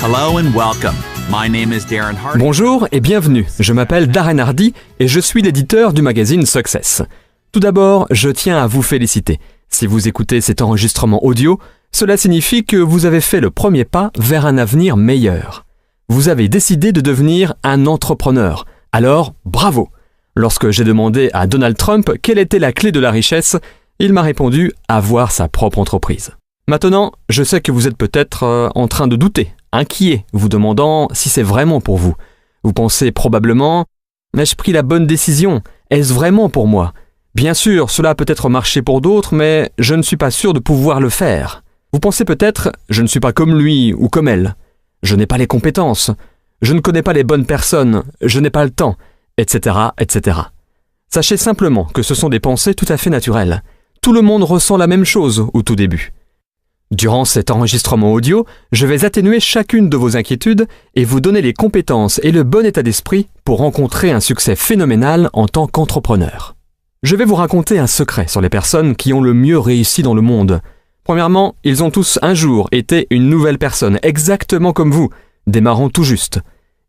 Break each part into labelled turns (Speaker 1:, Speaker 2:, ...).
Speaker 1: Hello and welcome. My name is Darren Hardy.
Speaker 2: Bonjour et bienvenue, je m'appelle Darren Hardy et je suis l'éditeur du magazine Success. Tout d'abord, je tiens à vous féliciter. Si vous écoutez cet enregistrement audio, cela signifie que vous avez fait le premier pas vers un avenir meilleur. Vous avez décidé de devenir un entrepreneur. Alors, bravo! Lorsque j'ai demandé à Donald Trump quelle était la clé de la richesse, il m'a répondu avoir sa propre entreprise. Maintenant, je sais que vous êtes peut-être en train de douter, inquiet, vous demandant si c'est vraiment pour vous. Vous pensez probablement « Ai-je pris la bonne décision? Est-ce vraiment pour moi ?» Bien sûr, cela a peut-être marché pour d'autres, mais je ne suis pas sûr de pouvoir le faire. Vous pensez peut-être « Je ne suis pas comme lui ou comme elle. Je n'ai pas les compétences. Je ne connais pas les bonnes personnes. Je n'ai pas le temps. » etc., etc. Sachez simplement que ce sont des pensées tout à fait naturelles. Tout le monde ressent la même chose au tout début. Durant cet enregistrement audio, je vais atténuer chacune de vos inquiétudes et vous donner les compétences et le bon état d'esprit pour rencontrer un succès phénoménal en tant qu'entrepreneur. Je vais vous raconter un secret sur les personnes qui ont le mieux réussi dans le monde. Premièrement, ils ont tous un jour été une nouvelle personne, exactement comme vous, démarrant tout juste.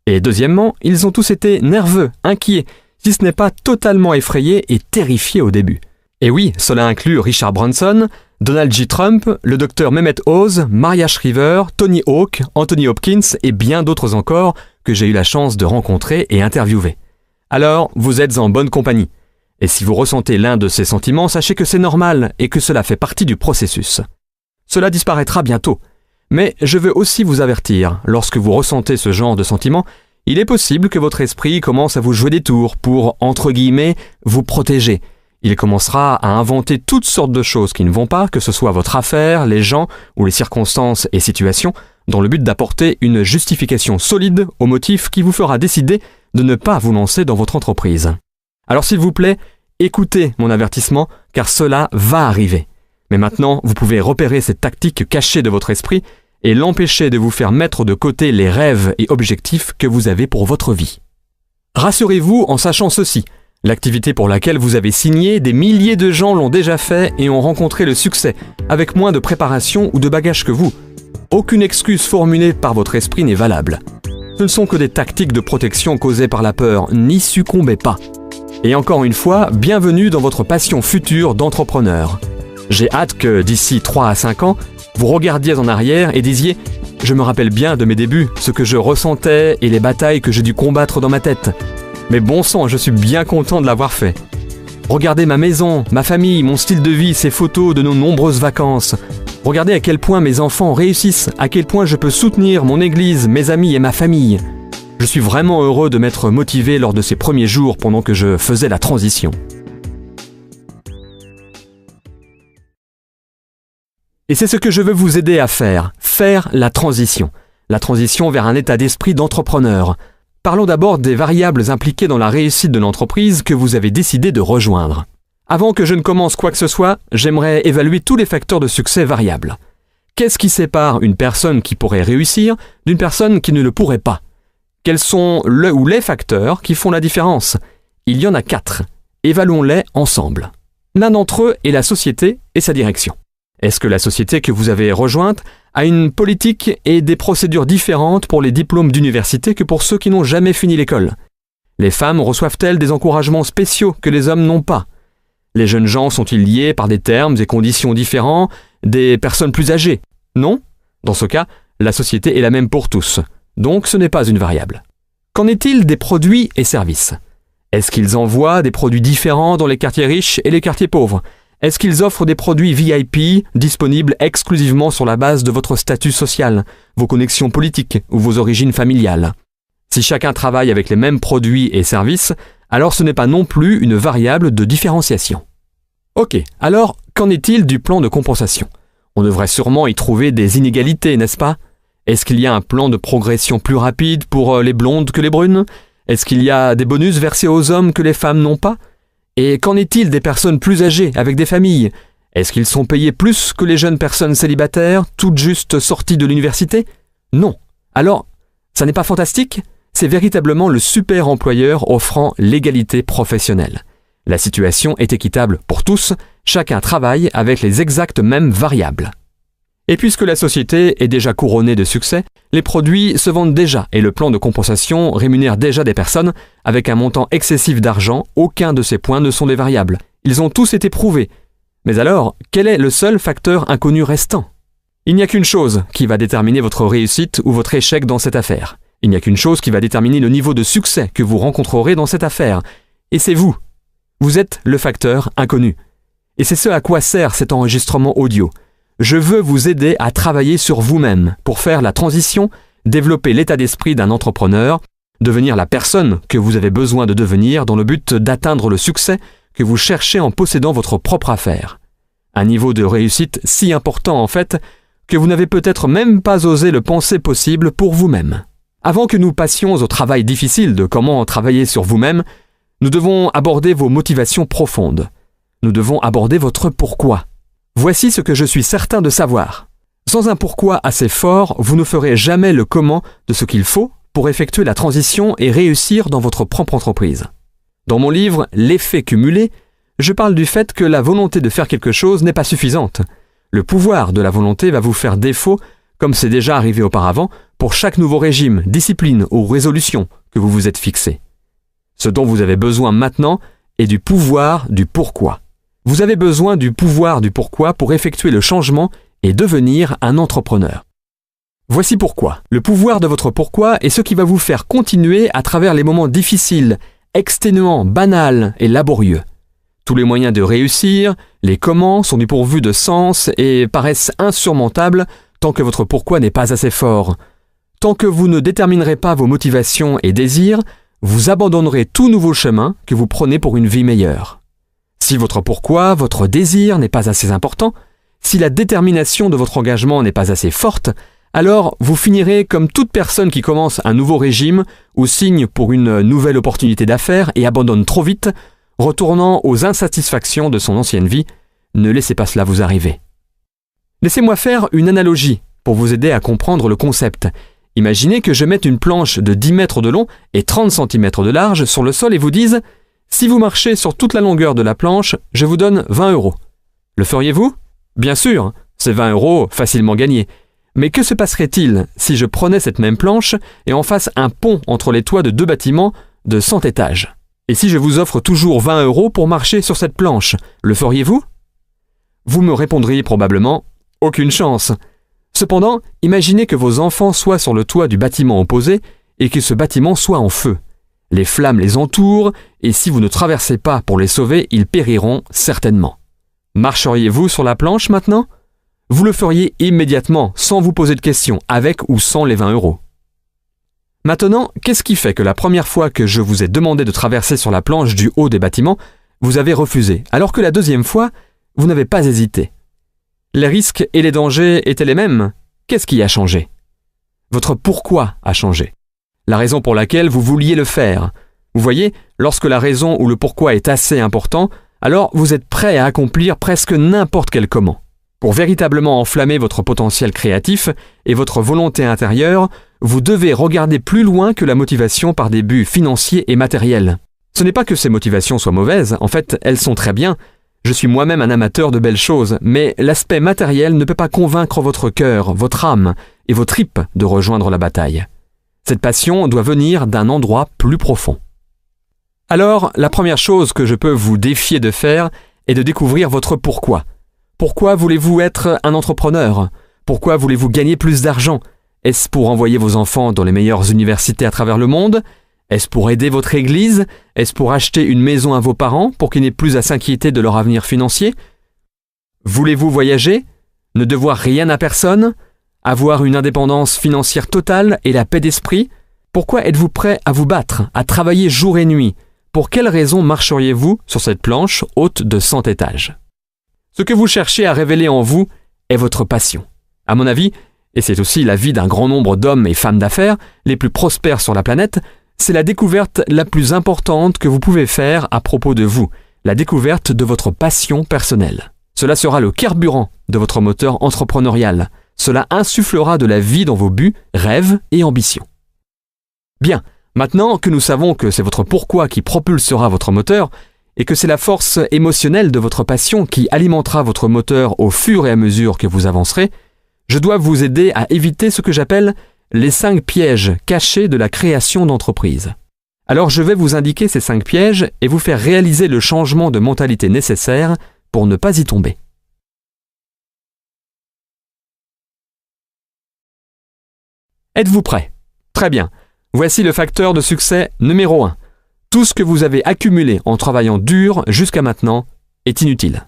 Speaker 2: Et deuxièmement, ils ont tous été nerveux, inquiets, si ce n'est pas totalement effrayés et terrifiés au début. Et oui, cela inclut Richard Branson, Donald J. Trump, le docteur Mehmet Oz, Maria Shriver, Tony Hawk, Anthony Hopkins et bien d'autres encore que j'ai eu la chance de rencontrer et interviewer. Alors, vous êtes en bonne compagnie. Et si vous ressentez l'un de ces sentiments, sachez que c'est normal et que cela fait partie du processus. Cela disparaîtra bientôt. Mais je veux aussi vous avertir, lorsque vous ressentez ce genre de sentiments, il est possible que votre esprit commence à vous jouer des tours pour, entre guillemets, vous protéger. Il commencera à inventer toutes sortes de choses qui ne vont pas, que ce soit votre affaire, les gens ou les circonstances et situations, dans le but d'apporter une justification solide au motif qui vous fera décider de ne pas vous lancer dans votre entreprise. Alors s'il vous plaît, écoutez mon avertissement, car cela va arriver. Mais maintenant, vous pouvez repérer cette tactique cachée de votre esprit et l'empêcher de vous faire mettre de côté les rêves et objectifs que vous avez pour votre vie. Rassurez-vous en sachant ceci. L'activité pour laquelle vous avez signé, des milliers de gens l'ont déjà fait et ont rencontré le succès, avec moins de préparation ou de bagages que vous. Aucune excuse formulée par votre esprit n'est valable. Ce ne sont que des tactiques de protection causées par la peur, n'y succombez pas. Et encore une fois, bienvenue dans votre passion future d'entrepreneur. J'ai hâte que, d'ici 3 à 5 ans, vous regardiez en arrière et disiez « Je me rappelle bien de mes débuts, ce que je ressentais et les batailles que j'ai dû combattre dans ma tête. Mais bon sang, je suis bien content de l'avoir fait. Regardez ma maison, ma famille, mon style de vie, ces photos de nos nombreuses vacances. Regardez à quel point mes enfants réussissent, à quel point je peux soutenir mon église, mes amis et ma famille. Je suis vraiment heureux de m'être motivé lors de ces premiers jours pendant que je faisais la transition. » Et c'est ce que je veux vous aider à faire la transition. La transition vers un état d'esprit d'entrepreneur. Parlons d'abord des variables impliquées dans la réussite de l'entreprise que vous avez décidé de rejoindre. Avant que je ne commence quoi que ce soit, j'aimerais évaluer tous les facteurs de succès variables. Qu'est-ce qui sépare une personne qui pourrait réussir d'une personne qui ne le pourrait pas? Quels sont le ou les facteurs qui font la différence? Il y en a 4. Évaluons-les ensemble. L'un d'entre eux est la société et sa direction. Est-ce que la société que vous avez rejointe a une politique et des procédures différentes pour les diplômes d'université que pour ceux qui n'ont jamais fini l'école? Les femmes reçoivent-elles des encouragements spéciaux que les hommes n'ont pas? Les jeunes gens sont-ils liés par des termes et conditions différents des personnes plus âgées? Non? Dans ce cas, la société est la même pour tous. Donc ce n'est pas une variable. Qu'en est-il des produits et services? Est-ce qu'ils envoient des produits différents dans les quartiers riches et les quartiers pauvres? Est-ce qu'ils offrent des produits VIP disponibles exclusivement sur la base de votre statut social, vos connexions politiques ou vos origines familiales? Si chacun travaille avec les mêmes produits et services, alors ce n'est pas non plus une variable de différenciation. Ok, alors qu'en est-il du plan de compensation? On devrait sûrement y trouver des inégalités, n'est-ce pas? Est-ce qu'il y a un plan de progression plus rapide pour les blondes que les brunes? Est-ce qu'il y a des bonus versés aux hommes que les femmes n'ont pas? Et qu'en est-il des personnes plus âgées, avec des familles? Est-ce qu'ils sont payés plus que les jeunes personnes célibataires, toutes juste sorties de l'université? Non. Alors, ça n'est pas fantastique? C'est véritablement le super employeur offrant l'égalité professionnelle. La situation est équitable pour tous, chacun travaille avec les exactes mêmes variables. Et puisque la société est déjà couronnée de succès, les produits se vendent déjà et le plan de compensation rémunère déjà des personnes avec un montant excessif d'argent. Aucun de ces points ne sont des variables. Ils ont tous été prouvés. Mais alors, quel est le seul facteur inconnu restant ? Il n'y a qu'une chose qui va déterminer votre réussite ou votre échec dans cette affaire. Il n'y a qu'une chose qui va déterminer le niveau de succès que vous rencontrerez dans cette affaire. Et c'est vous. Vous êtes le facteur inconnu. Et c'est ce à quoi sert cet enregistrement audio. Je veux vous aider à travailler sur vous-même pour faire la transition, développer l'état d'esprit d'un entrepreneur, devenir la personne que vous avez besoin de devenir dans le but d'atteindre le succès que vous cherchez en possédant votre propre affaire. Un niveau de réussite si important en fait que vous n'avez peut-être même pas osé le penser possible pour vous-même. Avant que nous passions au travail difficile de comment travailler sur vous-même, nous devons aborder vos motivations profondes. Nous devons aborder votre pourquoi. Voici ce que je suis certain de savoir. Sans un pourquoi assez fort, vous ne ferez jamais le comment de ce qu'il faut pour effectuer la transition et réussir dans votre propre entreprise. Dans mon livre « L'effet cumulé », je parle du fait que la volonté de faire quelque chose n'est pas suffisante. Le pouvoir de la volonté va vous faire défaut, comme c'est déjà arrivé auparavant, pour chaque nouveau régime, discipline ou résolution que vous vous êtes fixé. Ce dont vous avez besoin maintenant est du pouvoir du pourquoi. Vous avez besoin du pouvoir du pourquoi pour effectuer le changement et devenir un entrepreneur. Voici pourquoi. Le pouvoir de votre pourquoi est ce qui va vous faire continuer à travers les moments difficiles, exténuants, banals et laborieux. Tous les moyens de réussir, les comment sont dépourvus de sens et paraissent insurmontables tant que votre pourquoi n'est pas assez fort. Tant que vous ne déterminerez pas vos motivations et désirs, vous abandonnerez tout nouveau chemin que vous prenez pour une vie meilleure. Si votre pourquoi, votre désir n'est pas assez important, si la détermination de votre engagement n'est pas assez forte, alors vous finirez comme toute personne qui commence un nouveau régime ou signe pour une nouvelle opportunité d'affaires et abandonne trop vite, retournant aux insatisfactions de son ancienne vie. Ne laissez pas cela vous arriver. Laissez-moi faire une analogie pour vous aider à comprendre le concept. Imaginez que je mette une planche de 10 mètres de long et 30 cm de large sur le sol et vous dise « Si vous marchez sur toute la longueur de la planche, je vous donne 20 €. Le feriez-vous ? Bien sûr, c'est 20 € facilement gagnés. Mais que se passerait-il si je prenais cette même planche et en fasse un pont entre les toits de 2 bâtiments de 100 étages ? Et si je vous offre toujours 20 € pour marcher sur cette planche, le feriez-vous ? Vous me répondriez probablement « Aucune chance ». Cependant, imaginez que vos enfants soient sur le toit du bâtiment opposé et que ce bâtiment soit en feu. Les flammes les entourent et si vous ne traversez pas pour les sauver, ils périront certainement. Marcheriez-vous sur la planche maintenant ? Vous le feriez immédiatement, sans vous poser de questions, avec ou sans les 20 €. Maintenant, qu'est-ce qui fait que la première fois que je vous ai demandé de traverser sur la planche du haut des bâtiments, vous avez refusé, alors que la deuxième fois, vous n'avez pas hésité ? Les risques et les dangers étaient les mêmes. Qu'est-ce qui a changé ? Votre pourquoi a changé. La raison pour laquelle vous vouliez le faire. Vous voyez, lorsque la raison ou le pourquoi est assez important, alors vous êtes prêt à accomplir presque n'importe quel comment. Pour véritablement enflammer votre potentiel créatif et votre volonté intérieure, vous devez regarder plus loin que la motivation par des buts financiers et matériels. Ce n'est pas que ces motivations soient mauvaises, en fait, elles sont très bien. Je suis moi-même un amateur de belles choses, mais l'aspect matériel ne peut pas convaincre votre cœur, votre âme et vos tripes de rejoindre la bataille. Cette passion doit venir d'un endroit plus profond. Alors, la première chose que je peux vous défier de faire est de découvrir votre pourquoi. Pourquoi voulez-vous être un entrepreneur ? Pourquoi voulez-vous gagner plus d'argent ? Est-ce pour envoyer vos enfants dans les meilleures universités à travers le monde ? Est-ce pour aider votre église ? Est-ce pour acheter une maison à vos parents pour qu'ils n'aient plus à s'inquiéter de leur avenir financier ? Voulez-vous voyager ? Ne devoir rien à personne ? Avoir une indépendance financière totale et la paix d'esprit ? Pourquoi êtes-vous prêt à vous battre, à travailler jour et nuit ? Pour quelles raisons marcheriez-vous sur cette planche haute de 100 étages ? Ce que vous cherchez à révéler en vous est votre passion. À mon avis, et c'est aussi l'avis d'un grand nombre d'hommes et femmes d'affaires, les plus prospères sur la planète, c'est la découverte la plus importante que vous pouvez faire à propos de vous, la découverte de votre passion personnelle. Cela sera le carburant de votre moteur entrepreneurial. Cela insufflera de la vie dans vos buts, rêves et ambitions. Bien, maintenant que nous savons que c'est votre pourquoi qui propulsera votre moteur et que c'est la force émotionnelle de votre passion qui alimentera votre moteur au fur et à mesure que vous avancerez, Je dois vous aider à éviter ce que j'appelle les 5 pièges cachés de la création d'entreprise. Alors je vais vous indiquer ces 5 pièges et vous faire réaliser le changement de mentalité nécessaire pour ne pas y tomber. Êtes-vous prêt? Très bien. Voici le facteur de succès numéro 1. Tout ce que vous avez accumulé en travaillant dur jusqu'à maintenant est inutile.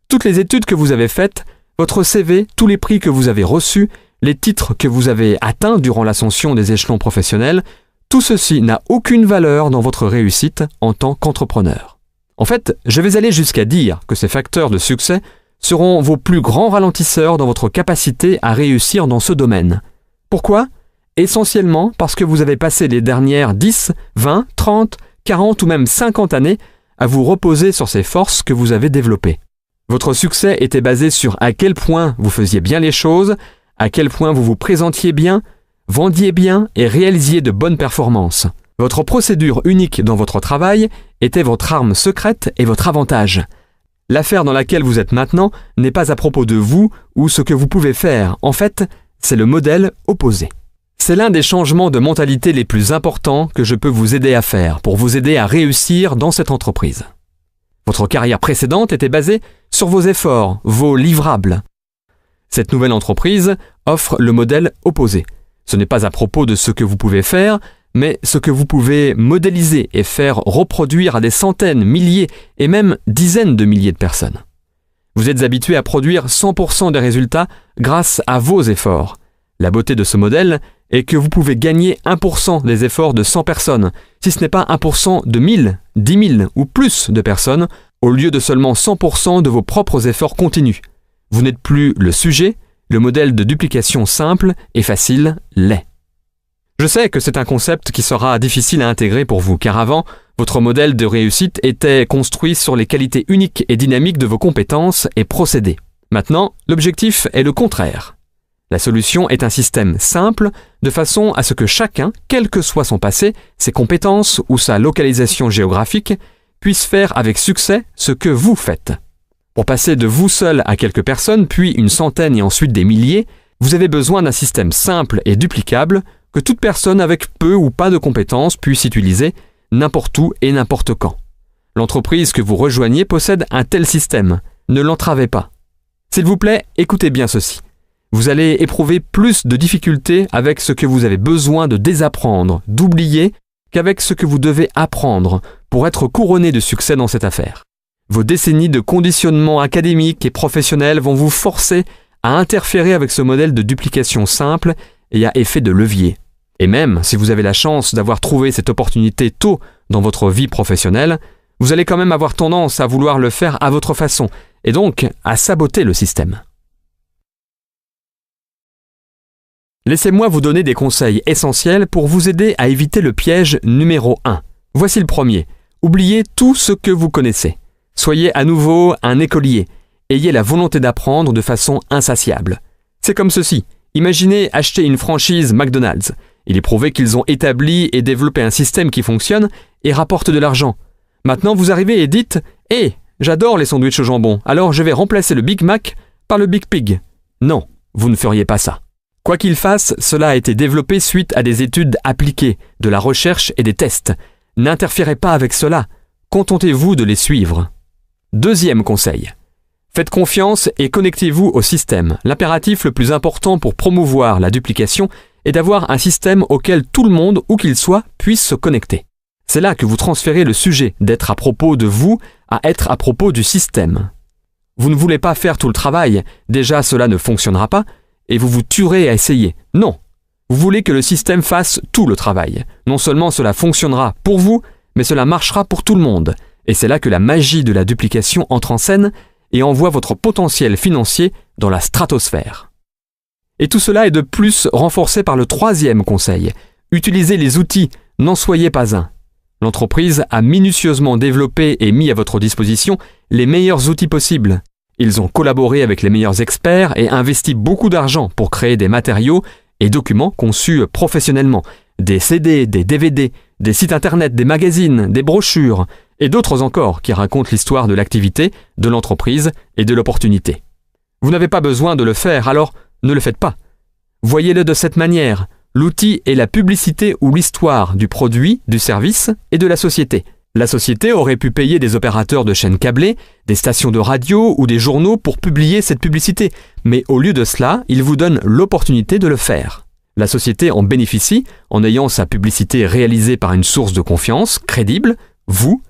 Speaker 2: Toutes les études que vous avez faites, votre CV, tous les prix que vous avez reçus, les titres que vous avez atteints durant l'ascension des échelons professionnels, tout ceci n'a aucune valeur dans votre réussite en tant qu'entrepreneur. En fait, je vais aller jusqu'à dire que ces facteurs de succès seront vos plus grands ralentisseurs dans votre capacité à réussir dans ce domaine. Pourquoi? Essentiellement parce que vous avez passé les dernières 10, 20, 30, 40 ou même 50 années à vous reposer sur ces forces que vous avez développées. Votre succès était basé sur à quel point vous faisiez bien les choses, à quel point vous vous présentiez bien, vendiez bien et réalisiez de bonnes performances. Votre procédure unique dans votre travail était votre arme secrète et votre avantage. L'affaire dans laquelle vous êtes maintenant n'est pas à propos de vous ou ce que vous pouvez faire. En fait, c'est le modèle opposé. C'est l'un des changements de mentalité les plus importants que je peux vous aider à faire pour vous aider à réussir dans cette entreprise. Votre carrière précédente était basée sur vos efforts, vos livrables. Cette nouvelle entreprise offre le modèle opposé. Ce n'est pas à propos de ce que vous pouvez faire, mais ce que vous pouvez modéliser et faire reproduire à des centaines, milliers et même dizaines de milliers de personnes. Vous êtes habitué à produire 100% des résultats grâce à vos efforts. La beauté de ce modèle est que vous pouvez gagner 1% des efforts de 100 personnes, si ce n'est pas 1% de 1000, 10 000 ou plus de personnes, au lieu de seulement 100% de vos propres efforts continus. Vous n'êtes plus le sujet, le modèle de duplication simple et facile l'est. Je sais que c'est un concept qui sera difficile à intégrer pour vous, car avant, votre modèle de réussite était construit sur les qualités uniques et dynamiques de vos compétences et procédés. Maintenant, l'objectif est le contraire. La solution est un système simple, de façon à ce que chacun, quel que soit son passé, ses compétences ou sa localisation géographique, puisse faire avec succès ce que vous faites. Pour passer de vous seul à quelques personnes, puis une centaine et ensuite des milliers, vous avez besoin d'un système simple et duplicable que toute personne avec peu ou pas de compétences puisse utiliser n'importe où et n'importe quand. L'entreprise que vous rejoignez possède un tel système. Ne l'entravez pas. S'il vous plaît, écoutez bien ceci. Vous allez éprouver plus de difficultés avec ce que vous avez besoin de désapprendre, d'oublier, qu'avec ce que vous devez apprendre pour être couronné de succès dans cette affaire. Vos décennies de conditionnement académique et professionnel vont vous forcer à interférer avec ce modèle de duplication simple et à effet de levier. Et même si vous avez la chance d'avoir trouvé cette opportunité tôt dans votre vie professionnelle, vous allez quand même avoir tendance à vouloir le faire à votre façon et donc à saboter le système. Laissez-moi vous donner des conseils essentiels pour vous aider à éviter le piège numéro 1. Voici le premier. Oubliez tout ce que vous connaissez. Soyez à nouveau un écolier. Ayez la volonté d'apprendre de façon insatiable. C'est comme ceci. Imaginez acheter une franchise McDonald's. Il est prouvé qu'ils ont établi et développé un système qui fonctionne et rapporte de l'argent. Maintenant, vous arrivez et dites « Hé, j'adore les sandwichs au jambon, alors je vais remplacer le Big Mac par le Big Pig. » Non, vous ne feriez pas ça. Quoi qu'il fasse, cela a été développé suite à des études appliquées, de la recherche et des tests. N'interférez pas avec cela. Contentez-vous de les suivre. Deuxième conseil. Faites confiance et connectez-vous au système. L'impératif le plus important pour promouvoir la duplication est d'avoir un système auquel tout le monde, où qu'il soit, puisse se connecter. C'est là que vous transférez le sujet d'être à propos de vous à être à propos du système. Vous ne voulez pas faire tout le travail, déjà cela ne fonctionnera pas, et vous vous tuerez à essayer. Non, vous voulez que le système fasse tout le travail. Non seulement cela fonctionnera pour vous, mais cela marchera pour tout le monde. Et c'est là que la magie de la duplication entre en scène et envoie votre potentiel financier dans la stratosphère. Et tout cela est de plus renforcé par le troisième conseil. Utilisez les outils, n'en soyez pas un. L'entreprise a minutieusement développé et mis à votre disposition les meilleurs outils possibles. Ils ont collaboré avec les meilleurs experts et investi beaucoup d'argent pour créer des matériaux et documents conçus professionnellement, des CD, des DVD, des sites internet, des magazines, des brochures et d'autres encore qui racontent l'histoire de l'activité, de l'entreprise et de l'opportunité. Vous n'avez pas besoin de le faire, alors Ne le faites pas. Voyez-le de cette manière. L'outil est la publicité ou l'histoire du produit, du service et de la société. La société aurait pu payer des opérateurs de chaînes câblées, des stations de radio ou des journaux pour publier cette publicité, mais au lieu de cela, il vous donne l'opportunité de le faire. La société en bénéficie en ayant sa publicité réalisée par une source de confiance, crédible, vous,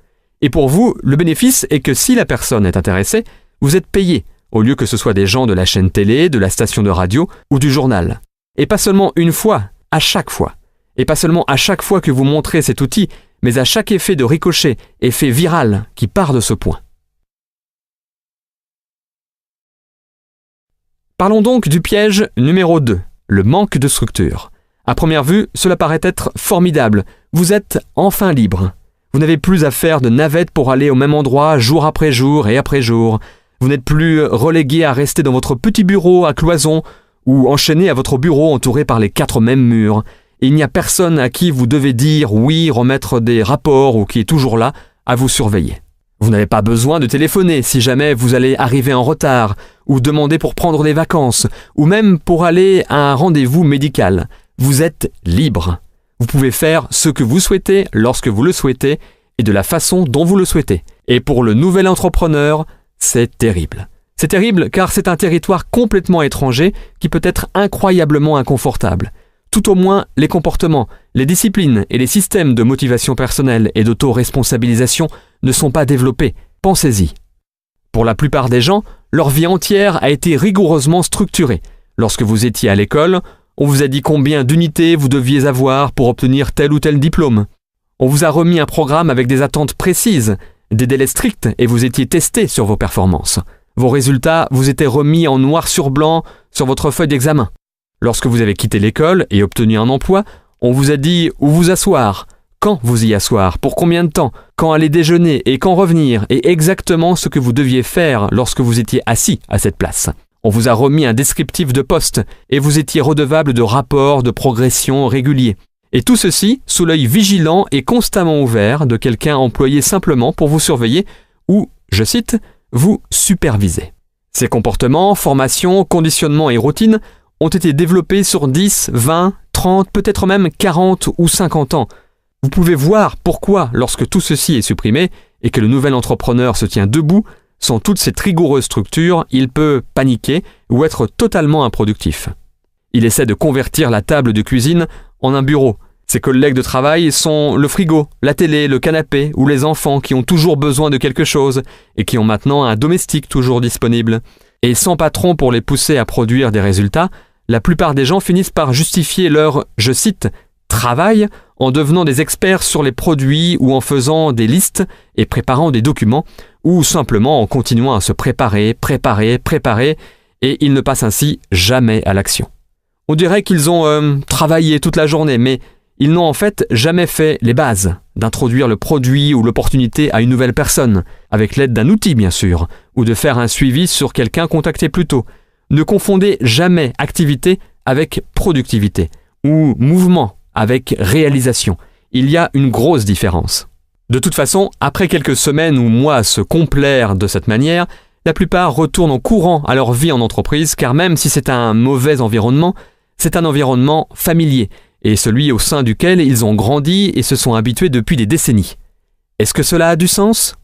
Speaker 2: et pour vous, le bénéfice est que si la personne est intéressée, vous êtes payé, au lieu que ce soit des gens de la chaîne télé, de la station de radio ou du journal. Et pas seulement une fois, à chaque fois. Et pas seulement à chaque fois que vous montrez cet outil, mais à chaque effet de ricochet, effet viral qui part de ce point. Parlons donc du piège numéro 2, le manque de structure. À première vue, cela paraît être formidable. Vous êtes enfin libre. Vous n'avez plus à faire de navette pour aller au même endroit jour après jour et après jour. Vous n'êtes plus relégué à rester dans votre petit bureau à cloison ou enchaîné à votre bureau entouré par les 4 mêmes murs. Et il n'y a personne à qui vous devez dire oui, remettre des rapports ou qui est toujours là à vous surveiller. Vous n'avez pas besoin de téléphoner si jamais vous allez arriver en retard ou demander pour prendre des vacances ou même pour aller à un rendez-vous médical. Vous êtes libre. Vous pouvez faire ce que vous souhaitez lorsque vous le souhaitez et de la façon dont vous le souhaitez. Et pour le nouvel entrepreneur, c'est terrible. C'est terrible car c'est un territoire complètement étranger qui peut être incroyablement inconfortable. Tout au moins, les comportements, les disciplines et les systèmes de motivation personnelle et d'auto-responsabilisation ne sont pas développés. Pensez-y. Pour la plupart des gens, leur vie entière a été rigoureusement structurée. Lorsque vous étiez à l'école, on vous a dit combien d'unités vous deviez avoir pour obtenir tel ou tel diplôme. On vous a remis un programme avec des attentes précises, des délais stricts et vous étiez testé sur vos performances. Vos résultats vous étaient remis en noir sur blanc sur votre feuille d'examen. Lorsque vous avez quitté l'école et obtenu un emploi, on vous a dit où vous asseoir, quand vous y asseoir, pour combien de temps, quand aller déjeuner et quand revenir, et exactement ce que vous deviez faire lorsque vous étiez assis à cette place. On vous a remis un descriptif de poste et vous étiez redevable de rapports de progression réguliers. Et tout ceci sous l'œil vigilant et constamment ouvert de quelqu'un employé simplement pour vous surveiller ou, je cite, vous superviser. Ces comportements, formations, conditionnements et routines ont été développés sur 10, 20, 30, peut-être même 40 ou 50 ans. Vous pouvez voir pourquoi, lorsque tout ceci est supprimé et que le nouvel entrepreneur se tient debout, sans toute cette rigoureuse structure, il peut paniquer ou être totalement improductif. Il essaie de convertir la table de cuisine en un bureau. Ses collègues de travail sont le frigo, la télé, le canapé ou les enfants qui ont toujours besoin de quelque chose et qui ont maintenant un domestique toujours disponible. Et sans patron pour les pousser à produire des résultats, la plupart des gens finissent par justifier leur, je cite, « travail » en devenant des experts sur les produits ou en faisant des listes et préparant des documents ou simplement en continuant à se préparer, et ils ne passent ainsi jamais à l'action. On dirait qu'ils ont travaillé toute la journée, mais ils n'ont en fait jamais fait les bases, d'introduire le produit ou l'opportunité à une nouvelle personne, avec l'aide d'un outil bien sûr, ou de faire un suivi sur quelqu'un contacté plus tôt. Ne confondez jamais activité avec productivité, ou mouvement avec réalisation. Il y a une grosse différence. De toute façon, après quelques semaines ou mois à se complaire de cette manière, la plupart retournent en courant à leur vie en entreprise, car même si c'est un mauvais environnement, c'est un environnement familier, et celui au sein duquel ils ont grandi et se sont habitués depuis des décennies. Est-ce que cela a du sens ?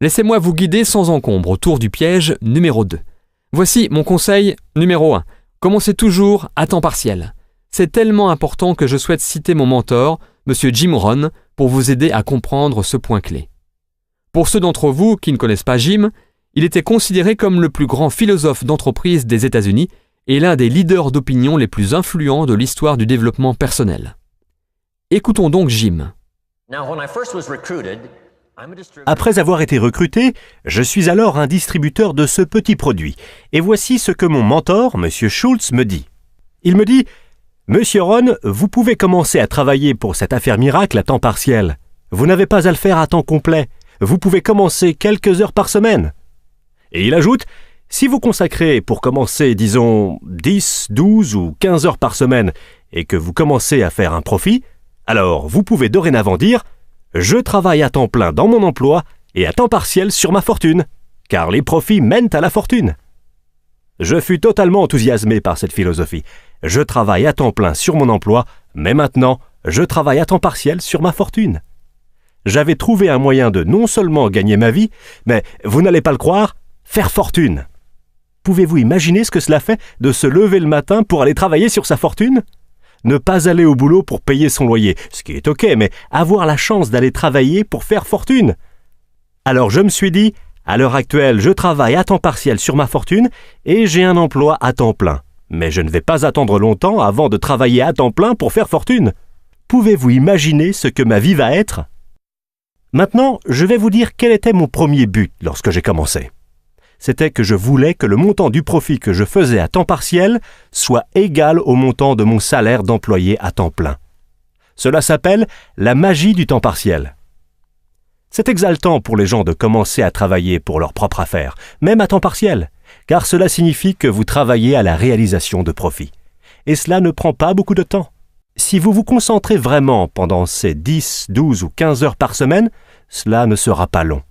Speaker 2: Laissez-moi vous guider sans encombre autour du piège numéro 2. Voici mon conseil numéro 1. Commencez toujours à temps partiel. C'est tellement important que je souhaite citer mon mentor, M. Jim Rohn, pour vous aider à comprendre ce point clé. Pour ceux d'entre vous qui ne connaissent pas Jim, il était considéré comme le plus grand philosophe d'entreprise des États-Unis et l'un des leaders d'opinion les plus influents de l'histoire du développement personnel. Écoutons donc Jim.
Speaker 3: Après avoir été recruté, je suis alors un distributeur de ce petit produit. Et voici ce que mon mentor, M. Schultz, me dit. Il me dit « Monsieur Rohn, vous pouvez commencer à travailler pour cette affaire miracle à temps partiel. Vous n'avez pas à le faire à temps complet. Vous pouvez commencer quelques heures par semaine. » Et il ajoute « Si vous consacrez pour commencer, disons, 10, 12 ou 15 heures par semaine et que vous commencez à faire un profit, alors vous pouvez dorénavant dire « Je travaille à temps plein dans mon emploi et à temps partiel sur ma fortune. » car les profits mènent à la fortune. Je fus totalement enthousiasmé par cette philosophie. Je travaille à temps plein sur mon emploi, mais maintenant, je travaille à temps partiel sur ma fortune. J'avais trouvé un moyen de non seulement gagner ma vie, mais, vous n'allez pas le croire, faire fortune. Pouvez-vous imaginer ce que cela fait de se lever le matin pour aller travailler sur sa fortune ? Ne pas aller au boulot pour payer son loyer, ce qui est ok, mais avoir la chance d'aller travailler pour faire fortune. Alors je me suis dit, à l'heure actuelle, je travaille à temps partiel sur ma fortune et j'ai un emploi à temps plein. Mais je ne vais pas attendre longtemps avant de travailler à temps plein pour faire fortune. Pouvez-vous imaginer ce que ma vie va être ? Maintenant, je vais vous dire quel était mon premier but lorsque j'ai commencé. C'était que je voulais que le montant du profit que je faisais à temps partiel soit égal au montant de mon salaire d'employé à temps plein. Cela s'appelle la magie du temps partiel. C'est exaltant pour les gens de commencer à travailler pour leur propre affaire, même à temps partiel, car cela signifie que vous travaillez à la réalisation de profits. Et cela ne prend pas beaucoup de temps. Si vous vous concentrez vraiment pendant ces 10, 12 ou 15 heures par semaine, cela ne sera pas long.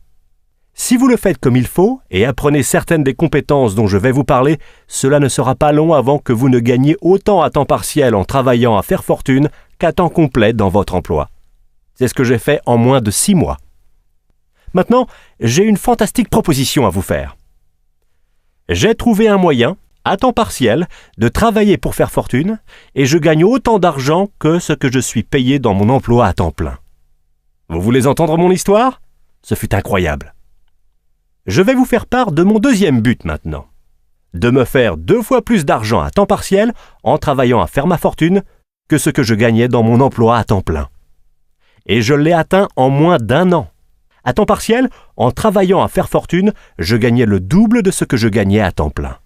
Speaker 3: Si vous le faites comme il faut et apprenez certaines des compétences dont je vais vous parler, cela ne sera pas long avant que vous ne gagniez autant à temps partiel en travaillant à faire fortune qu'à temps complet dans votre emploi. C'est ce que j'ai fait en moins de 6 mois. Maintenant, j'ai une fantastique proposition à vous faire. J'ai trouvé un moyen, à temps partiel, de travailler pour faire fortune et je gagne autant d'argent que ce que je suis payé dans mon emploi à temps plein. Vous voulez entendre mon histoire ? Ce fut incroyable. Je vais vous faire part de mon deuxième but maintenant. De me faire 2 fois plus d'argent à temps partiel en travaillant à faire ma fortune que ce que je gagnais dans mon emploi à temps plein. Et je l'ai atteint en moins d'1 an. À temps partiel, en travaillant à faire fortune, je gagnais le double de ce que je gagnais à temps plein.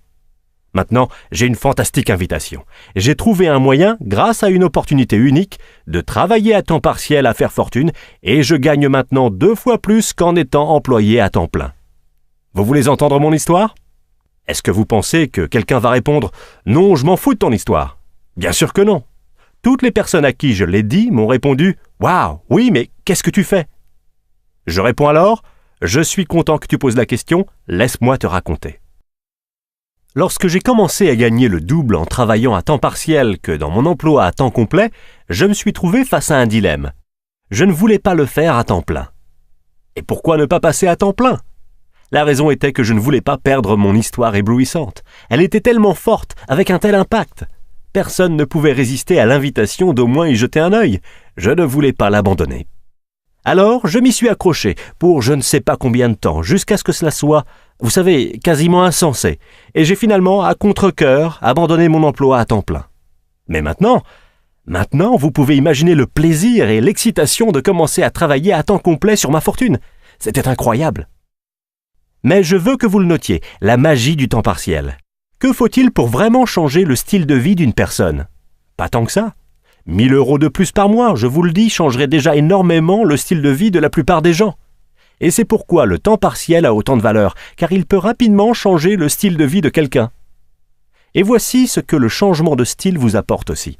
Speaker 3: Maintenant, j'ai une fantastique invitation. J'ai trouvé un moyen, grâce à une opportunité unique, de travailler à temps partiel à faire fortune et je gagne maintenant 2 fois plus qu'en étant employé à temps plein. Vous voulez entendre mon histoire ? Est-ce que vous pensez que quelqu'un va répondre « Non, je m'en fous de ton histoire ». Bien sûr que non. Toutes les personnes à qui je l'ai dit m'ont répondu « Waouh, oui, mais qu'est-ce que tu fais ?» Je réponds alors « Je suis content que tu poses la question, laisse-moi te raconter ». Lorsque j'ai commencé à gagner le double en travaillant à temps partiel que dans mon emploi à temps complet, je me suis trouvé face à un dilemme. Je ne voulais pas le faire à temps plein. Et pourquoi ne pas passer à temps plein ? La raison était que je ne voulais pas perdre mon histoire éblouissante. Elle était tellement forte, avec un tel impact. Personne ne pouvait résister à l'invitation d'au moins y jeter un œil. Je ne voulais pas l'abandonner. Alors, je m'y suis accroché pour je ne sais pas combien de temps, jusqu'à ce que cela soit, vous savez, quasiment insensé. Et j'ai finalement, à contre-cœur, abandonné mon emploi à temps plein. Mais maintenant, vous pouvez imaginer le plaisir et l'excitation de commencer à travailler à temps complet sur ma fortune. C'était incroyable. Mais je veux que vous le notiez, la magie du temps partiel. Que faut-il pour vraiment changer le style de vie d'une personne ? Pas tant que ça. 1 000 € de plus par mois, je vous le dis, changerait déjà énormément le style de vie de la plupart des gens. Et c'est pourquoi le temps partiel a autant de valeur, car il peut rapidement changer le style de vie de quelqu'un. Et voici ce que le changement de style vous apporte aussi.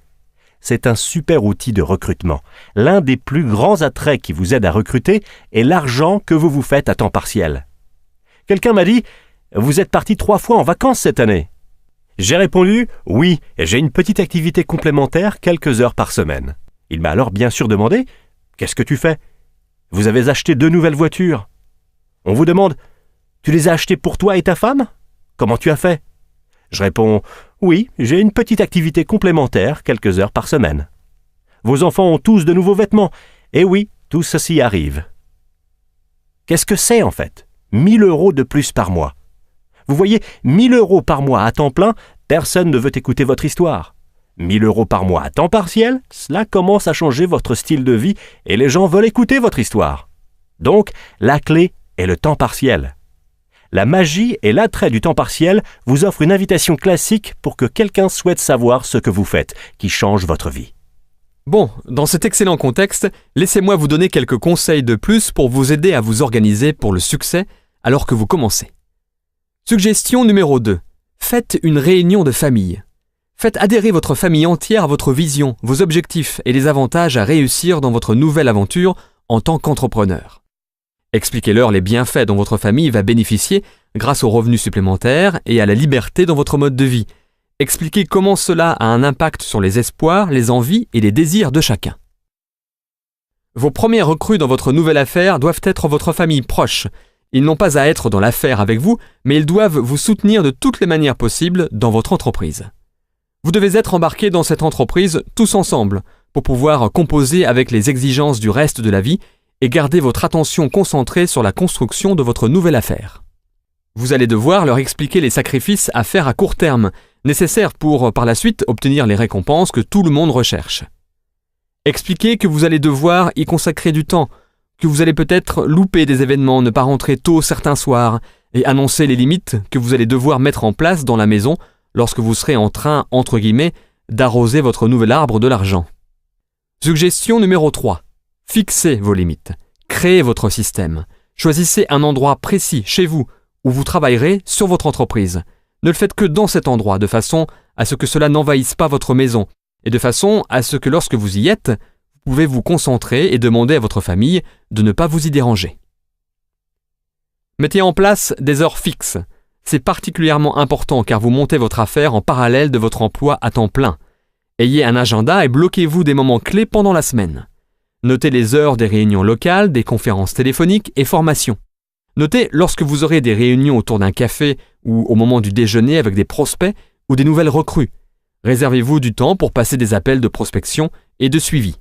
Speaker 3: C'est un super outil de recrutement. L'un des plus grands attraits qui vous aide à recruter est l'argent que vous vous faites à temps partiel. Quelqu'un m'a dit « Vous êtes parti 3 fois en vacances cette année ?» J'ai répondu « Oui, j'ai une petite activité complémentaire quelques heures par semaine. » Il m'a alors bien sûr demandé « Qu'est-ce que tu fais ? Vous avez acheté 2 nouvelles voitures. » On vous demande « Tu les as achetées pour toi et ta femme ? Comment tu as fait ?» Je réponds « Oui, j'ai une petite activité complémentaire quelques heures par semaine. » Vos enfants ont tous de nouveaux vêtements. Et oui, tout ceci arrive. Qu'est-ce que c'est en fait ? 1 000 € de plus par mois. Vous voyez, 1 000 € par mois à temps plein, personne ne veut écouter votre histoire. 1 000 € par mois à temps partiel, cela commence à changer votre style de vie et les gens veulent écouter votre histoire. Donc, la clé est le temps partiel. La magie et l'attrait du temps partiel vous offrent une invitation classique pour que quelqu'un souhaite savoir ce que vous faites, qui change votre vie.
Speaker 2: Bon, dans cet excellent contexte, laissez-moi vous donner quelques conseils de plus pour vous aider à vous organiser pour le succès alors que vous commencez. Suggestion numéro 2. Faites une réunion de famille. Faites adhérer votre famille entière à votre vision, vos objectifs et les avantages à réussir dans votre nouvelle aventure en tant qu'entrepreneur. Expliquez-leur les bienfaits dont votre famille va bénéficier grâce aux revenus supplémentaires et à la liberté dans votre mode de vie. Expliquez comment cela a un impact sur les espoirs, les envies et les désirs de chacun. Vos premiers recrues dans votre nouvelle affaire doivent être votre famille proche. Ils n'ont pas à être dans l'affaire avec vous, mais ils doivent vous soutenir de toutes les manières possibles dans votre entreprise. Vous devez être embarqués dans cette entreprise tous ensemble pour pouvoir composer avec les exigences du reste de la vie et garder votre attention concentrée sur la construction de votre nouvelle affaire. Vous allez devoir leur expliquer les sacrifices à faire à court terme, nécessaires pour, par la suite, obtenir les récompenses que tout le monde recherche. Expliquez que vous allez devoir y consacrer du temps, que vous allez peut-être louper des événements, ne pas rentrer tôt certains soirs, et annoncer les limites que vous allez devoir mettre en place dans la maison lorsque vous serez en train, entre guillemets, d'arroser votre nouvel arbre de l'argent. Suggestion numéro 3. Fixez vos limites. Créez votre système. Choisissez un endroit précis chez vous où vous travaillerez sur votre entreprise. Ne le faites que dans cet endroit, de façon à ce que cela n'envahisse pas votre maison, et de façon à ce que lorsque vous y êtes, vous pouvez vous concentrer et demander à votre famille de ne pas vous y déranger. Mettez en place des heures fixes. C'est particulièrement important car vous montez votre affaire en parallèle de votre emploi à temps plein. Ayez un agenda et bloquez-vous des moments clés pendant la semaine. Notez les heures des réunions locales, des conférences téléphoniques et formations. Notez lorsque vous aurez des réunions autour d'un café ou au moment du déjeuner avec des prospects ou des nouvelles recrues. Réservez-vous du temps pour passer des appels de prospection et de suivi.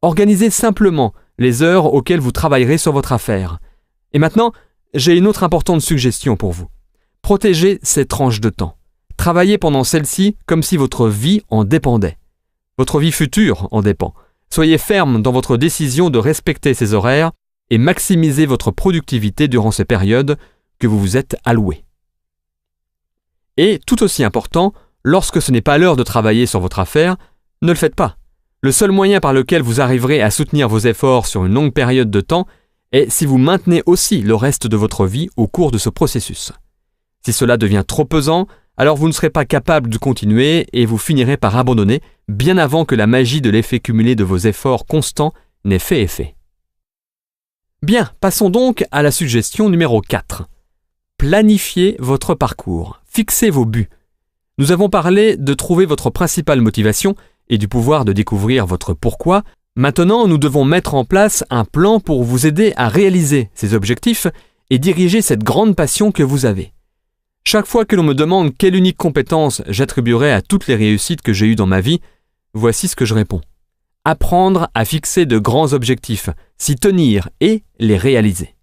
Speaker 2: Organisez simplement les heures auxquelles vous travaillerez sur votre affaire. Et maintenant, j'ai une autre importante suggestion pour vous. Protégez ces tranches de temps. Travaillez pendant celles-ci comme si votre vie en dépendait. Votre vie future en dépend. Soyez ferme dans votre décision de respecter ces horaires et maximisez votre productivité durant ces périodes que vous vous êtes allouées. Et, tout aussi important, lorsque ce n'est pas l'heure de travailler sur votre affaire, ne le faites pas. Le seul moyen par lequel vous arriverez à soutenir vos efforts sur une longue période de temps est si vous maintenez aussi le reste de votre vie au cours de ce processus. Si cela devient trop pesant, alors vous ne serez pas capable de continuer et vous finirez par abandonner bien avant que la magie de l'effet cumulé de vos efforts constants n'ait fait effet. Bien, passons donc à la suggestion numéro 4. Planifiez votre parcours. Fixez vos buts. Nous avons parlé de trouver votre principale motivation et du pouvoir de découvrir votre pourquoi. Maintenant, nous devons mettre en place un plan pour vous aider à réaliser ces objectifs et diriger cette grande passion que vous avez. Chaque fois que l'on me demande quelle unique compétence j'attribuerai à toutes les réussites que j'ai eues dans ma vie, voici ce que je réponds. Apprendre à fixer de grands objectifs, s'y tenir et les réaliser.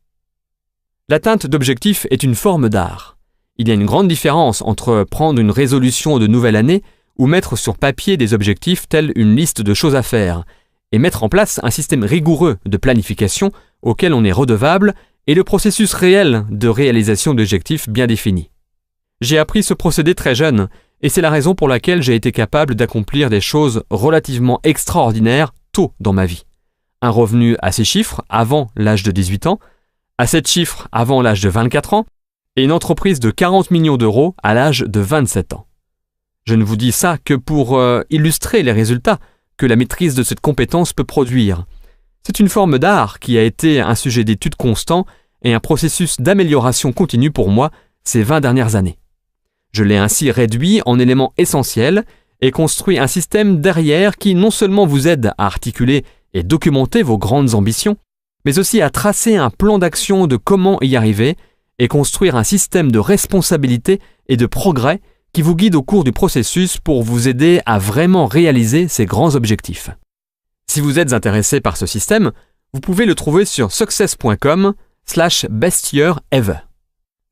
Speaker 2: L'atteinte d'objectifs est une forme d'art. Il y a une grande différence entre prendre une résolution de nouvelle année ou mettre sur papier des objectifs tels une liste de choses à faire et mettre en place un système rigoureux de planification auquel on est redevable et le processus réel de réalisation d'objectifs bien définis. J'ai appris ce procédé très jeune et c'est la raison pour laquelle j'ai été capable d'accomplir des choses relativement extraordinaires tôt dans ma vie. Un revenu à 6 chiffres avant l'âge de 18 ans, à 7 chiffres avant l'âge de 24 ans et une entreprise de 40 millions d'euros à l'âge de 27 ans. Je ne vous dis ça que pour illustrer les résultats que la maîtrise de cette compétence peut produire. C'est une forme d'art qui a été un sujet d'étude constant et un processus d'amélioration continue pour moi ces 20 dernières années. Je l'ai ainsi réduit en éléments essentiels et construit un système derrière qui non seulement vous aide à articuler et documenter vos grandes ambitions, mais aussi à tracer un plan d'action de comment y arriver et construire un système de responsabilité et de progrès qui vous guide au cours du processus pour vous aider à vraiment réaliser ces grands objectifs. Si vous êtes intéressé par ce système, vous pouvez le trouver sur success.com/bestyearever.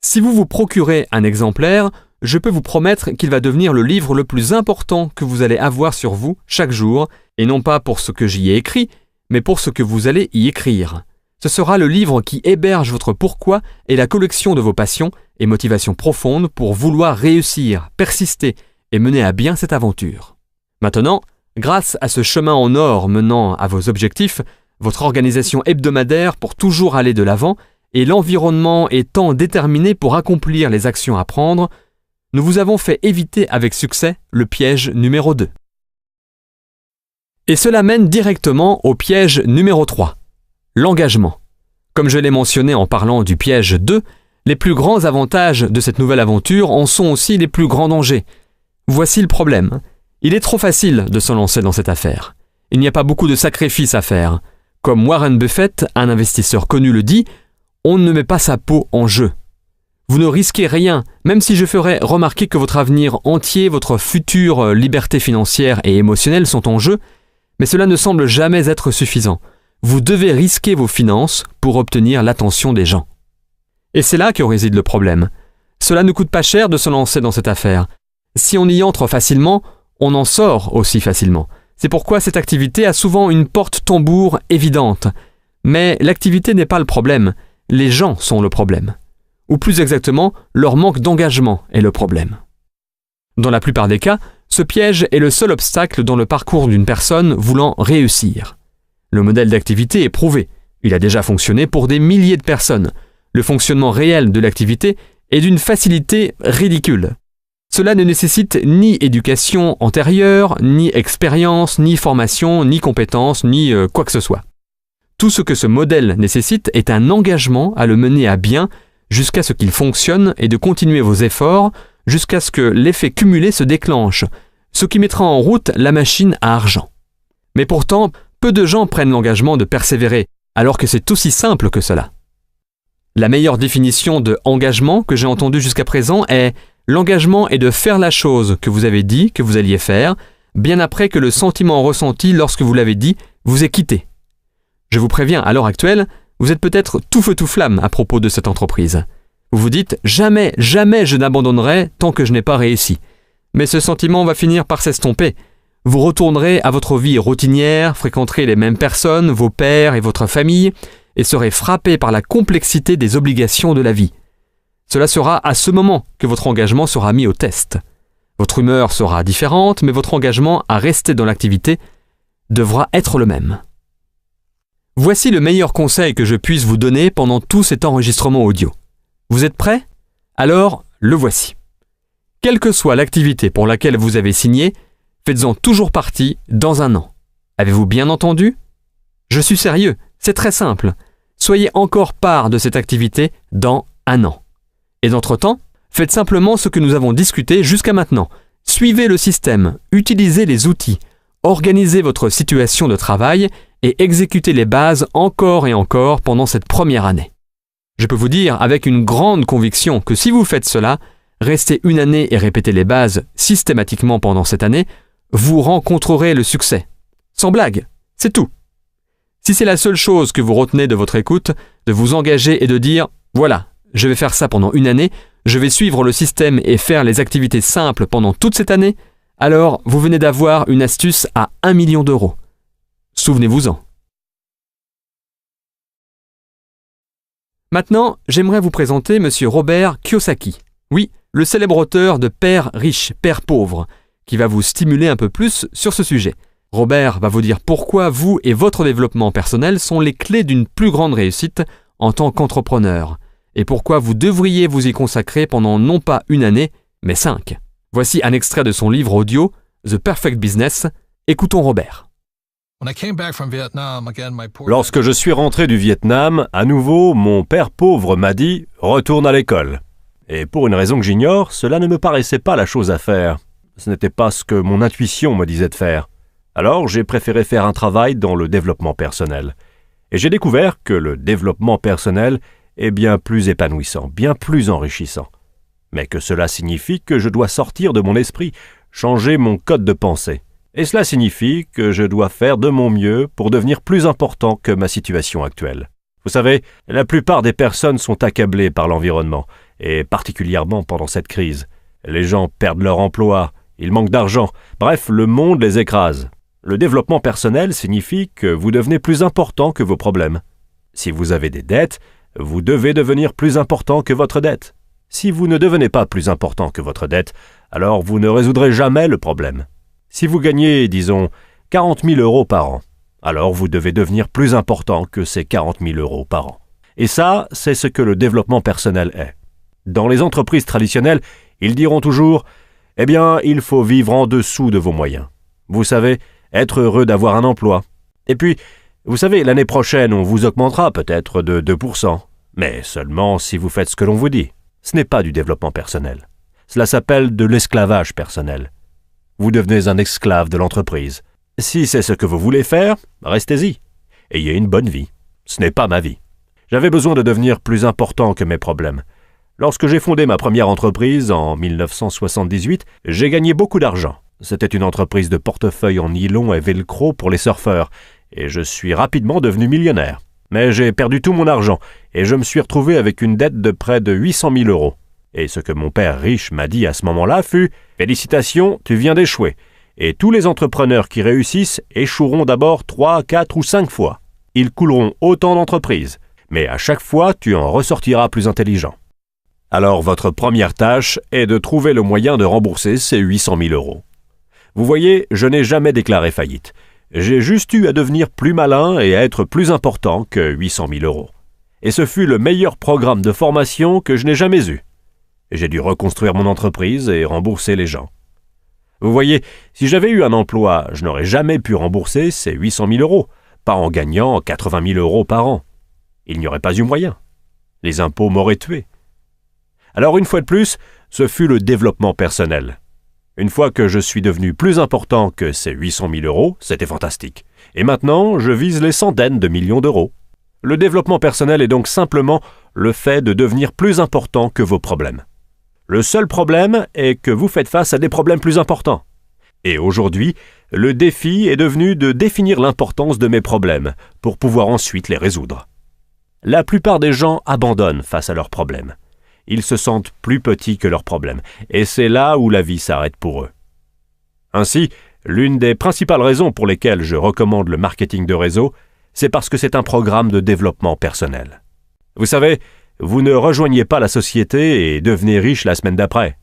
Speaker 2: Si vous vous procurez un exemplaire, je peux vous promettre qu'il va devenir le livre le plus important que vous allez avoir sur vous chaque jour, et non pas pour ce que j'y ai écrit, mais pour ce que vous allez y écrire. Ce sera le livre qui héberge votre pourquoi et la collection de vos passions et motivations profondes pour vouloir réussir, persister et mener à bien cette aventure. Maintenant, grâce à ce chemin en or menant à vos objectifs, votre organisation hebdomadaire pour toujours aller de l'avant et l'environnement étant déterminé pour accomplir les actions à prendre, nous vous avons fait éviter avec succès le piège numéro 2. Et cela mène directement au piège numéro 3, l'engagement. Comme je l'ai mentionné en parlant du piège 2, les plus grands avantages de cette nouvelle aventure en sont aussi les plus grands dangers. Voici le problème. Il est trop facile de se lancer dans cette affaire. Il n'y a pas beaucoup de sacrifices à faire. Comme Warren Buffett, un investisseur connu, le dit, on ne met pas sa peau en jeu. Vous ne risquez rien, même si je ferais remarquer que votre avenir entier, votre future liberté financière et émotionnelle sont en jeu, mais cela ne semble jamais être suffisant. Vous devez risquer vos finances pour obtenir l'attention des gens. Et c'est là que réside le problème. Cela ne coûte pas cher de se lancer dans cette affaire. Si on y entre facilement, on en sort aussi facilement. C'est pourquoi cette activité a souvent une porte-tambour évidente. Mais l'activité n'est pas le problème, les gens sont le problème. Ou plus exactement, leur manque d'engagement est le problème. Dans la plupart des cas, ce piège est le seul obstacle dans le parcours d'une personne voulant réussir. Le modèle d'activité est prouvé. Il a déjà fonctionné pour des milliers de personnes. Le fonctionnement réel de l'activité est d'une facilité ridicule. Cela ne nécessite ni éducation antérieure, ni expérience, ni formation, ni compétences, ni quoi que ce soit. Tout ce que ce modèle nécessite est un engagement à le mener à bien jusqu'à ce qu'il fonctionne et de continuer vos efforts jusqu'à ce que l'effet cumulé se déclenche, ce qui mettra en route la machine à argent. Mais pourtant, peu de gens prennent l'engagement de persévérer, alors que c'est aussi simple que cela. La meilleure définition de engagement que j'ai entendue jusqu'à présent est « l'engagement est de faire la chose que vous avez dit que vous alliez faire, bien après que le sentiment ressenti lorsque vous l'avez dit vous ait quitté ». Je vous préviens, à l'heure actuelle, vous êtes peut-être tout feu tout flamme à propos de cette entreprise. Vous vous dites « jamais, jamais je n'abandonnerai tant que je n'ai pas réussi ». Mais ce sentiment va finir par s'estomper. Vous retournerez à votre vie routinière, fréquenterez les mêmes personnes, vos pairs et votre famille, et serez frappé par la complexité des obligations de la vie. Cela sera à ce moment que votre engagement sera mis au test. Votre humeur sera différente, mais votre engagement à rester dans l'activité devra être le même. Voici le meilleur conseil que je puisse vous donner pendant tout cet enregistrement audio. Vous êtes prêts? Alors, le voici. Quelle que soit l'activité pour laquelle vous avez signé, faites-en toujours partie dans un an. Avez-vous bien entendu? Je suis sérieux, c'est très simple. Soyez encore part de cette activité dans un an. Et d'entre-temps, faites simplement ce que nous avons discuté jusqu'à maintenant. Suivez le système, utilisez les outils, organisez votre situation de travail et exécutez les bases encore et encore pendant cette première année. Je peux vous dire avec une grande conviction que si vous faites cela, restez une année et répétez les bases systématiquement pendant cette année, vous rencontrerez le succès. Sans blague, c'est tout. Si c'est la seule chose que vous retenez de votre écoute, de vous engager et de dire « Voilà, je vais faire ça pendant une année, je vais suivre le système et faire les activités simples pendant toute cette année », alors vous venez d'avoir une astuce à 1 million d'euros. Souvenez-vous-en. Maintenant, j'aimerais vous présenter M. Robert Kiyosaki. Oui, le célèbre auteur de Père riche, Père pauvre, qui va vous stimuler un peu plus sur ce sujet. Robert va vous dire pourquoi vous et votre développement personnel sont les clés d'une plus grande réussite en tant qu'entrepreneur, et pourquoi vous devriez vous y consacrer pendant non pas une année, mais 5. Voici un extrait de son livre audio, The Perfect Business. Écoutons Robert.
Speaker 3: Lorsque je suis rentré du Vietnam, à nouveau, mon père pauvre m'a dit « Retourne à l'école ». Et pour une raison que j'ignore, cela ne me paraissait pas la chose à faire. Ce n'était pas ce que mon intuition me disait de faire. Alors, j'ai préféré faire un travail dans le développement personnel. Et j'ai découvert que le développement personnel est bien plus épanouissant, bien plus enrichissant. Mais que cela signifie que je dois sortir de mon esprit, changer mon code de pensée. Et cela signifie que je dois faire de mon mieux pour devenir plus important que ma situation actuelle. Vous savez, la plupart des personnes sont accablées par l'environnement, et particulièrement pendant cette crise. Les gens perdent leur emploi, ils manquent d'argent, bref, le monde les écrase. Le développement personnel signifie que vous devenez plus important que vos problèmes. Si vous avez des dettes, vous devez devenir plus important que votre dette. Si vous ne devenez pas plus important que votre dette, alors vous ne résoudrez jamais le problème. Si vous gagnez, disons, 40 000 euros par an, alors vous devez devenir plus important que ces 40 000 euros par an. Et ça, c'est ce que le développement personnel est. Dans les entreprises traditionnelles, ils diront toujours « Eh bien, il faut vivre en dessous de vos moyens. Vous savez, être heureux d'avoir un emploi. Et puis, Vous savez, l'année prochaine, on vous augmentera peut-être de 2%, mais seulement si vous faites ce que l'on vous dit. Ce n'est pas du développement personnel. Cela s'appelle de l'esclavage personnel. Vous devenez un esclave de l'entreprise. Si c'est ce que vous voulez faire, restez-y. Ayez une bonne vie. Ce n'est pas ma vie. J'avais besoin de devenir plus important que mes problèmes. Lorsque j'ai fondé ma première entreprise en 1978, j'ai gagné beaucoup d'argent. C'était une entreprise de portefeuille en nylon et velcro pour les surfeurs, et je suis rapidement devenu millionnaire. Mais j'ai perdu tout mon argent, et je me suis retrouvé avec une dette de près de 800 000 €. Et ce que mon père riche m'a dit à ce moment-là fut « Félicitations, tu viens d'échouer. Et tous les entrepreneurs qui réussissent échoueront d'abord 3, 4 ou 5 fois. Ils couleront autant d'entreprises, mais à chaque fois, tu en ressortiras plus intelligent. Alors votre première tâche est de trouver le moyen de rembourser ces 800 000 €. Vous voyez, je n'ai jamais déclaré faillite. J'ai juste eu à devenir plus malin et à être plus important que 800 000 €. Et ce fut le meilleur programme de formation que je n'ai jamais eu. J'ai dû reconstruire mon entreprise et rembourser les gens. Vous voyez, si j'avais eu un emploi, je n'aurais jamais pu rembourser ces 800 000 €, pas en gagnant 80 000 € par an. Il n'y aurait pas eu moyen. Les impôts m'auraient tué. Alors une fois de plus, ce fut le développement personnel. Une fois que je suis devenu plus important que ces 800 000 €, c'était fantastique. Et maintenant, je vise les centaines de millions d'euros. Le développement personnel est donc simplement le fait de devenir plus important que vos problèmes. Le seul problème est que vous faites face à des problèmes plus importants. Et aujourd'hui, le défi est devenu de définir l'importance de mes problèmes pour pouvoir ensuite les résoudre. La plupart des gens abandonnent face à leurs problèmes. Ils se sentent plus petits que leurs problèmes, et c'est là où la vie s'arrête pour eux. Ainsi, l'une des principales raisons pour lesquelles je recommande le marketing de réseau, c'est parce que c'est un programme de développement personnel. Vous savez, vous ne rejoignez pas la société et devenez riche la semaine d'après.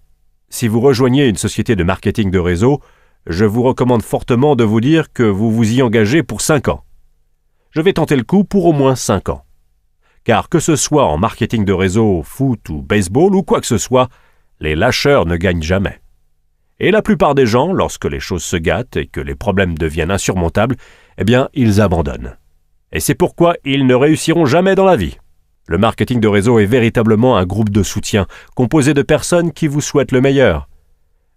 Speaker 3: Si vous rejoignez une société de marketing de réseau, je vous recommande fortement de vous dire que vous vous y engagez pour 5 ans. Je vais tenter le coup pour au moins 5 ans. Car que ce soit en marketing de réseau, foot ou baseball ou quoi que ce soit, les lâcheurs ne gagnent jamais. Et la plupart des gens, lorsque les choses se gâtent et que les problèmes deviennent insurmontables, eh bien, ils abandonnent. Et c'est pourquoi ils ne réussiront jamais dans la vie. Le marketing de réseau est véritablement un groupe de soutien composé de personnes qui vous souhaitent le meilleur.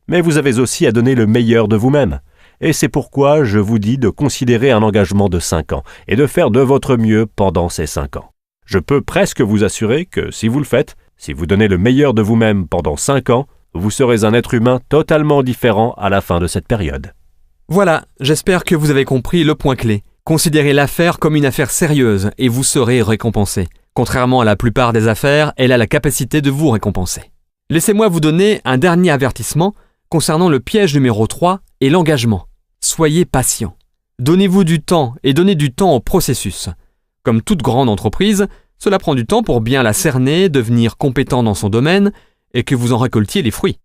Speaker 3: Mais vous avez aussi à donner le meilleur de vous-même. Et c'est pourquoi je vous dis de considérer un engagement de 5 ans et de faire de votre mieux pendant ces 5 ans. Je peux presque vous assurer que si vous le faites, si vous donnez le meilleur de vous-même pendant 5 ans, vous serez un être humain totalement différent à la fin de cette période.
Speaker 2: Voilà, j'espère que vous avez compris le point clé. Considérez l'affaire comme une affaire sérieuse et vous serez récompensé. Contrairement à la plupart des affaires, elle a la capacité de vous récompenser. Laissez-moi vous donner un dernier avertissement concernant le piège numéro 3 et l'engagement. Soyez patient. Donnez-vous du temps et donnez du temps au processus. Comme toute grande entreprise, cela prend du temps pour bien la cerner, devenir compétent dans son domaine et que vous en récoltiez les fruits.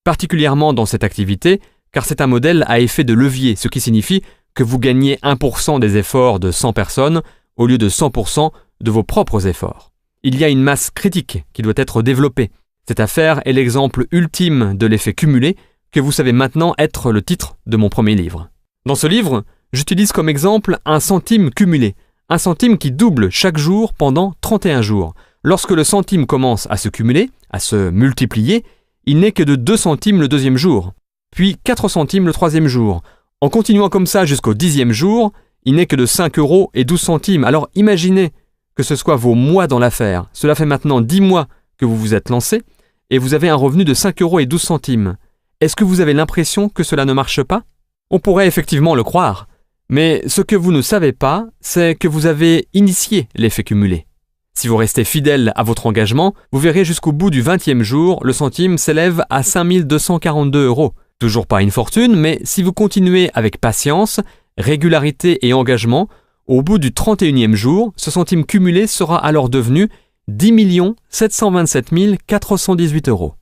Speaker 2: Particulièrement dans cette activité, car c'est un modèle à effet de levier, ce qui signifie que vous gagnez 1% des efforts de 100 personnes au lieu de 100% de vos propres efforts. Il y a une masse critique qui doit être développée. Cette affaire est l'exemple ultime de l'effet cumulé que vous savez maintenant être le titre de mon premier livre. Dans ce livre, j'utilise comme exemple un centime cumulé, un centime qui double chaque jour pendant 31 jours. Lorsque le centime commence à se cumuler, à se multiplier, il n'est que de 2 centimes le 2e jour, puis 4 centimes le 3e jour. En continuant comme ça jusqu'au 10e jour, il n'est que de 5 € et 12 centimes. Alors imaginez que ce soit vos mois dans l'affaire. Cela fait maintenant 10 mois que vous vous êtes lancé et vous avez un revenu de 5 € et 12 centimes. Est-ce que vous avez l'impression que cela ne marche pas ? On pourrait effectivement le croire, mais ce que vous ne savez pas, c'est que vous avez initié l'effet cumulé. Si vous restez fidèle à votre engagement, vous verrez jusqu'au bout du 20e jour, le centime s'élève à 5 242 €. Toujours pas une fortune, mais si vous continuez avec patience, régularité et engagement, au bout du 31e jour, ce centime cumulé sera alors devenu 10 727 418 €.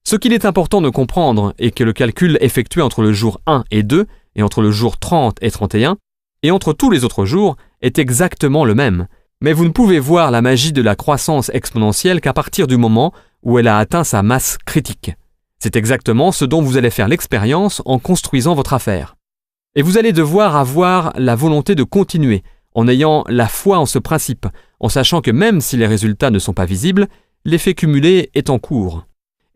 Speaker 2: Ce qu'il est important de comprendre est que le calcul effectué entre le jour 1 et 2, et entre le jour 30 et 31, et entre tous les autres jours, est exactement le même. Mais vous ne pouvez voir la magie de la croissance exponentielle qu'à partir du moment où elle a atteint sa masse critique. C'est exactement ce dont vous allez faire l'expérience en construisant votre affaire. Et vous allez devoir avoir la volonté de continuer, en ayant la foi en ce principe, en sachant que même si les résultats ne sont pas visibles, l'effet cumulé est en cours.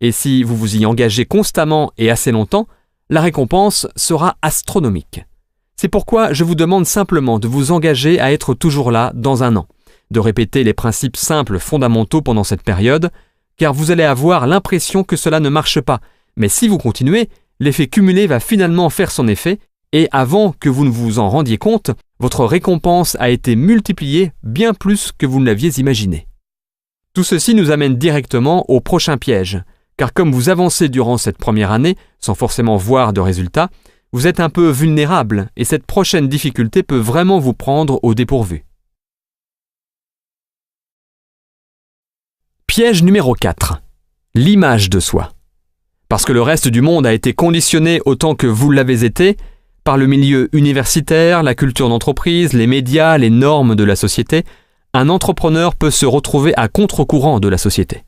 Speaker 2: Et si vous vous y engagez constamment et assez longtemps, la récompense sera astronomique. C'est pourquoi je vous demande simplement de vous engager à être toujours là dans 1 an, de répéter les principes simples fondamentaux pendant cette période, car vous allez avoir l'impression que cela ne marche pas. Mais si vous continuez, l'effet cumulé va finalement faire son effet, et avant que vous ne vous en rendiez compte, votre récompense a été multipliée bien plus que vous ne l'aviez imaginé. Tout ceci nous amène directement au prochain piège, car comme vous avancez durant cette première année, sans forcément voir de résultats, vous êtes un peu vulnérable et cette prochaine difficulté peut vraiment vous prendre au dépourvu. Piège numéro 4. L'image de soi. Parce que le reste du monde a été conditionné autant que vous l'avez été, par le milieu universitaire, la culture d'entreprise, les médias, les normes de la société, un entrepreneur peut se retrouver à contre-courant de la société.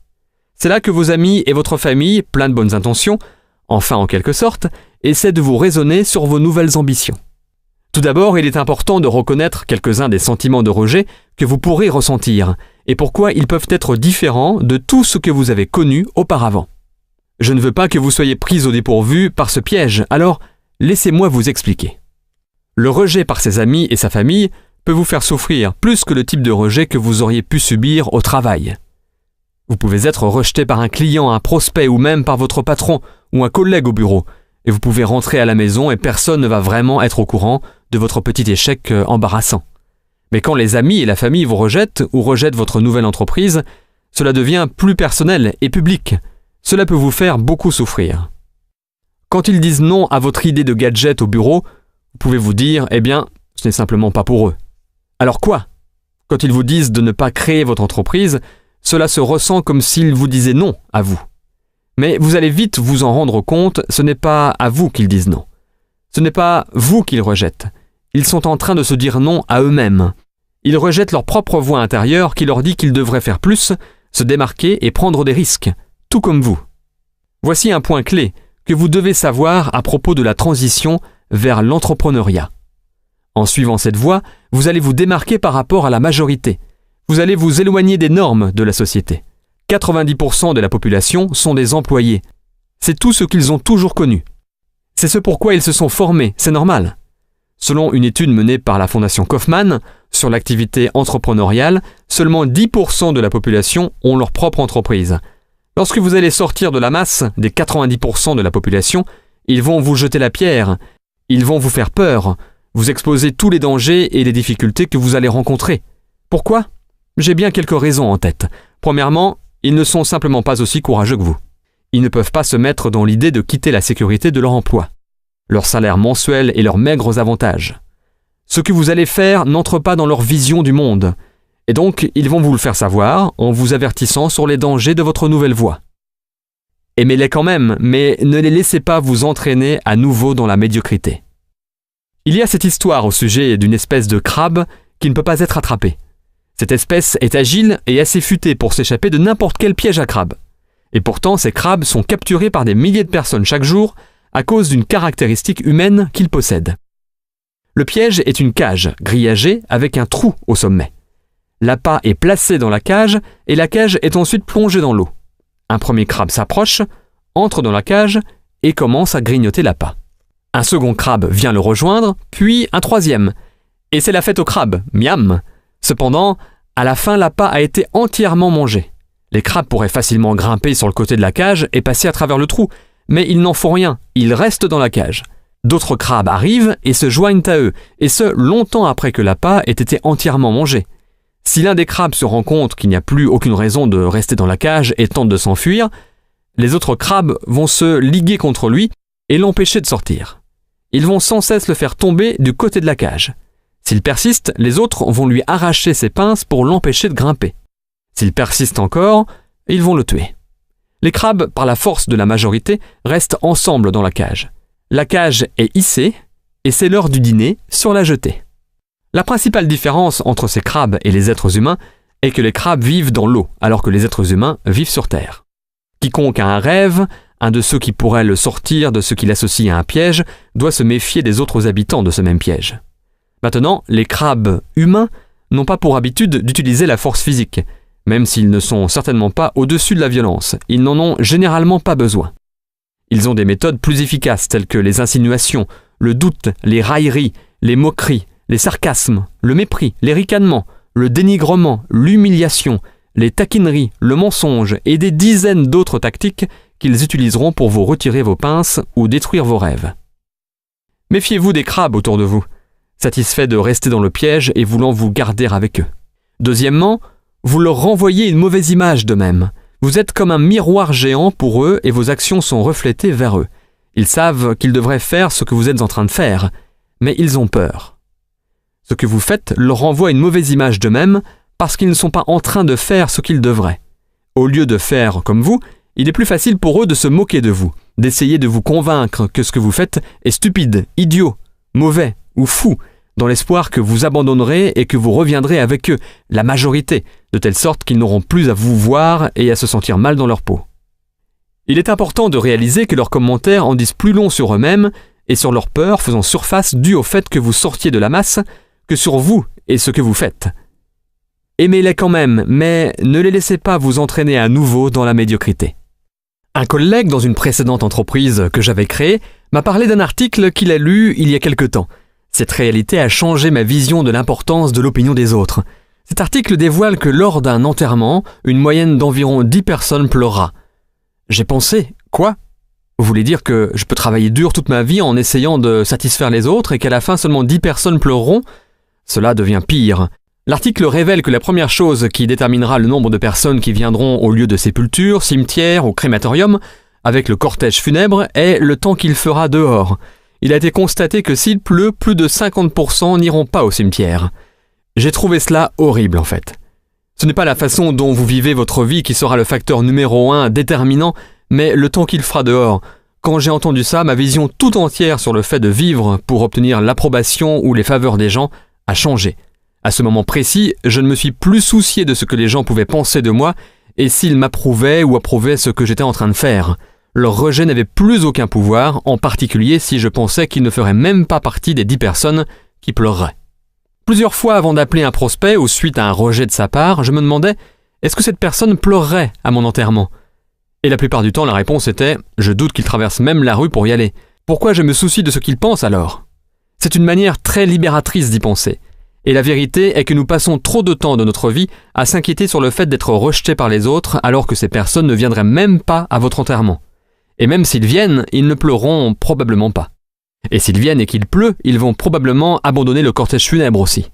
Speaker 2: C'est là que vos amis et votre famille, plein de bonnes intentions, enfin en quelque sorte, essaient de vous raisonner sur vos nouvelles ambitions. Tout d'abord, il est important de reconnaître quelques-uns des sentiments de rejet que vous pourrez ressentir, et pourquoi ils peuvent être différents de tout ce que vous avez connu auparavant. Je ne veux pas que vous soyez pris au dépourvu par ce piège, alors laissez-moi vous expliquer. Le rejet par ses amis et sa famille peut vous faire souffrir plus que le type de rejet que vous auriez pu subir au travail. Vous pouvez être rejeté par un client, un prospect ou même par votre patron ou un collègue au bureau, et vous pouvez rentrer à la maison et personne ne va vraiment être au courant de votre petit échec embarrassant. Mais quand les amis et la famille vous rejettent ou rejettent votre nouvelle entreprise, cela devient plus personnel et public. Cela peut vous faire beaucoup souffrir. Quand ils disent non à votre idée de gadget au bureau, vous pouvez vous dire « Eh bien, ce n'est simplement pas pour eux ». Alors quoi? Quand ils vous disent de ne pas créer votre entreprise, cela se ressent comme s'ils vous disaient non à vous. Mais vous allez vite vous en rendre compte, ce n'est pas à vous qu'ils disent non. Ce n'est pas vous qu'ils rejettent. Ils sont en train de se dire non à eux-mêmes. Ils rejettent leur propre voix intérieure qui leur dit qu'ils devraient faire plus, se démarquer et prendre des risques, tout comme vous. Voici un point clé que vous devez savoir à propos de la transition vers l'entrepreneuriat. En suivant cette voie, vous allez vous démarquer par rapport à la majorité. Vous allez vous éloigner des normes de la société. 90% de la population sont des employés. C'est tout ce qu'ils ont toujours connu. C'est ce pourquoi ils se sont formés, c'est normal. Selon une étude menée par la Fondation Kauffman sur l'activité entrepreneuriale, seulement 10% de la population ont leur propre entreprise. Lorsque vous allez sortir de la masse des 90% de la population, ils vont vous jeter la pierre, ils vont vous faire peur, vous exposer tous les dangers et les difficultés que vous allez rencontrer. Pourquoi? J'ai bien quelques raisons en tête. Premièrement, ils ne sont simplement pas aussi courageux que vous. Ils ne peuvent pas se mettre dans l'idée de quitter la sécurité de leur emploi, leur salaire mensuel et leurs maigres avantages. Ce que vous allez faire n'entre pas dans leur vision du monde, et donc ils vont vous le faire savoir en vous avertissant sur les dangers de votre nouvelle voie. Aimez-les quand même, mais ne les laissez pas vous entraîner à nouveau dans la médiocrité. Il y a cette histoire au sujet d'une espèce de crabe qui ne peut pas être attrapée. Cette espèce est agile et assez futée pour s'échapper de n'importe quel piège à crabe. Et pourtant, ces crabes sont capturés par des milliers de personnes chaque jour à cause d'une caractéristique humaine qu'ils possèdent. Le piège est une cage grillagée avec un trou au sommet. L'appât est placé dans la cage et la cage est ensuite plongée dans l'eau. Un premier crabe s'approche, entre dans la cage et commence à grignoter l'appât. Un second crabe vient le rejoindre, puis un troisième. Et c'est la fête aux crabes, miam! Cependant, à la fin, l'appât a été entièrement mangé. Les crabes pourraient facilement grimper sur le côté de la cage et passer à travers le trou, mais ils n'en font rien, ils restent dans la cage. D'autres crabes arrivent et se joignent à eux, et ce, longtemps après que l'appât ait été entièrement mangé. Si l'un des crabes se rend compte qu'il n'y a plus aucune raison de rester dans la cage et tente de s'enfuir, les autres crabes vont se liguer contre lui et l'empêcher de sortir. Ils vont sans cesse le faire tomber du côté de la cage. S'il persiste, les autres vont lui arracher ses pinces pour l'empêcher de grimper. S'il persiste encore, ils vont le tuer. Les crabes, par la force de la majorité, restent ensemble dans la cage. La cage est hissée et c'est l'heure du dîner sur la jetée. La principale différence entre ces crabes et les êtres humains est que les crabes vivent dans l'eau alors que les êtres humains vivent sur Terre. Quiconque a un rêve, un de ceux qui pourraient le sortir de ce qu'il associe à un piège, doit se méfier des autres habitants de ce même piège. Maintenant, les crabes humains n'ont pas pour habitude d'utiliser la force physique. Même s'ils ne sont certainement pas au-dessus de la violence, ils n'en ont généralement pas besoin. Ils ont des méthodes plus efficaces telles que les insinuations, le doute, les railleries, les moqueries, les sarcasmes, le mépris, les ricanements, le dénigrement, l'humiliation, les taquineries, le mensonge et des dizaines d'autres tactiques qu'ils utiliseront pour vous retirer vos pinces ou détruire vos rêves. Méfiez-vous des crabes autour de vous, satisfaits de rester dans le piège et voulant vous garder avec eux. Deuxièmement, vous leur renvoyez une mauvaise image d'eux-mêmes. Vous êtes comme un miroir géant pour eux et vos actions sont reflétées vers eux. Ils savent qu'ils devraient faire ce que vous êtes en train de faire, mais ils ont peur. Ce que vous faites leur renvoie une mauvaise image d'eux-mêmes parce qu'ils ne sont pas en train de faire ce qu'ils devraient. Au lieu de faire comme vous, il est plus facile pour eux de se moquer de vous, d'essayer de vous convaincre que ce que vous faites est stupide, idiot, mauvais ou fou, dans l'espoir que vous abandonnerez et que vous reviendrez avec eux, la majorité, de telle sorte qu'ils n'auront plus à vous voir et à se sentir mal dans leur peau. Il est important de réaliser que leurs commentaires en disent plus long sur eux-mêmes et sur leurs peurs faisant surface due au fait que vous sortiez de la masse que sur vous et ce que vous faites. Aimez-les quand même, mais ne les laissez pas vous entraîner à nouveau dans la médiocrité. Un collègue dans une précédente entreprise que j'avais créée m'a parlé d'un article qu'il a lu il y a quelque temps. Cette réalité a changé ma vision de l'importance de l'opinion des autres. Cet article dévoile que lors d'un enterrement, une moyenne d'environ 10 personnes pleurera. J'ai pensé, quoi ? Vous voulez dire que je peux travailler dur toute ma vie en essayant de satisfaire les autres et qu'à la fin seulement 10 personnes pleureront ? Cela devient pire. L'article révèle que la première chose qui déterminera le nombre de personnes qui viendront au lieu de sépulture, cimetière ou crématorium, avec le cortège funèbre, est le temps qu'il fera dehors. Il a été constaté que s'il pleut, plus de 50% n'iront pas au cimetière. J'ai trouvé cela horrible en fait. Ce n'est pas la façon dont vous vivez votre vie qui sera le facteur numéro 1 déterminant, mais le temps qu'il fera dehors. Quand j'ai entendu ça, ma vision tout entière sur le fait de vivre pour obtenir l'approbation ou les faveurs des gens a changé. À ce moment précis, je ne me suis plus soucié de ce que les gens pouvaient penser de moi et s'ils m'approuvaient ou approuvaient ce que j'étais en train de faire. Leur rejet n'avait plus aucun pouvoir, en particulier si je pensais qu'ils ne feraient même pas partie des 10 personnes qui pleureraient. Plusieurs fois avant d'appeler un prospect ou suite à un rejet de sa part, je me demandais « Est-ce que cette personne pleurerait à mon enterrement ?» Et la plupart du temps, la réponse était « Je doute qu'il traverse même la rue pour y aller. Pourquoi je me soucie de ce qu'il pense alors ?» C'est une manière très libératrice d'y penser. Et la vérité est que nous passons trop de temps de notre vie à s'inquiéter sur le fait d'être rejetés par les autres alors que ces personnes ne viendraient même pas à votre enterrement. Et même s'ils viennent, ils ne pleureront probablement pas. Et s'ils viennent et qu'il pleut, ils vont probablement abandonner le cortège funèbre aussi.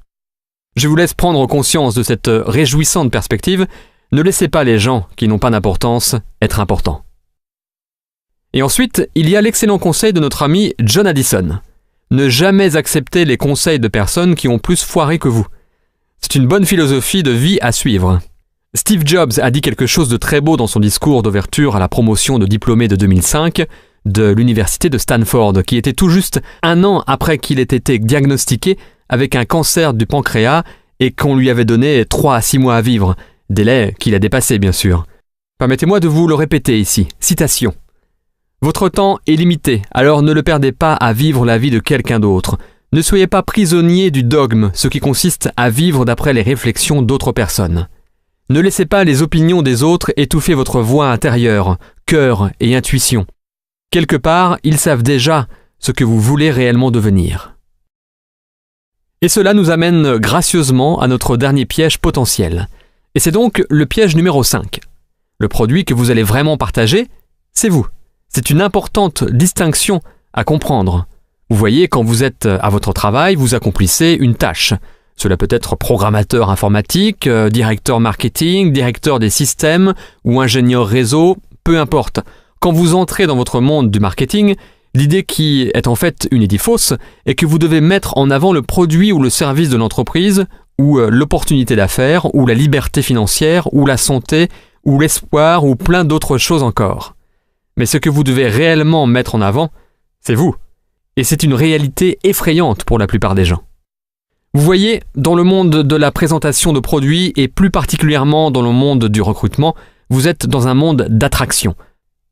Speaker 2: Je vous laisse prendre conscience de cette réjouissante perspective. Ne laissez pas les gens qui n'ont pas d'importance être importants. Et ensuite, il y a l'excellent conseil de notre ami John Addison. Ne jamais accepter les conseils de personnes qui ont plus foiré que vous. C'est une bonne philosophie de vie à suivre. Steve Jobs a dit quelque chose de très beau dans son discours d'ouverture à la promotion de diplômés de 2005 de l'université de Stanford, qui était tout juste 1 an après qu'il ait été diagnostiqué avec un cancer du pancréas et qu'on lui avait donné 3 à 6 mois à vivre, délai qu'il a dépassé bien sûr. Permettez-moi de vous le répéter ici, citation. Votre temps est limité, alors ne le perdez pas à vivre la vie de quelqu'un d'autre. Ne soyez pas prisonnier du dogme, ce qui consiste à vivre d'après les réflexions d'autres personnes. Ne laissez pas les opinions des autres étouffer votre voix intérieure, cœur et intuition. Quelque part, ils savent déjà ce que vous voulez réellement devenir. Et cela nous amène gracieusement à notre dernier piège potentiel. Et c'est donc le piège numéro 5. Le produit que vous allez vraiment partager, c'est vous. C'est une importante distinction à comprendre. Vous voyez, quand vous êtes à votre travail, vous accomplissez une tâche. Cela peut être programmateur informatique, directeur marketing, directeur des systèmes ou ingénieur réseau, peu importe. Quand vous entrez dans votre monde du marketing, l'idée qui est en fait une idée fausse est que vous devez mettre en avant le produit ou le service de l'entreprise ou l'opportunité d'affaires ou la liberté financière ou la santé ou l'espoir ou plein d'autres choses encore. Mais ce que vous devez réellement mettre en avant, c'est vous. Et c'est une réalité effrayante pour la plupart des gens. Vous voyez, dans le monde de la présentation de produits et plus particulièrement dans le monde du recrutement, vous êtes dans un monde d'attraction.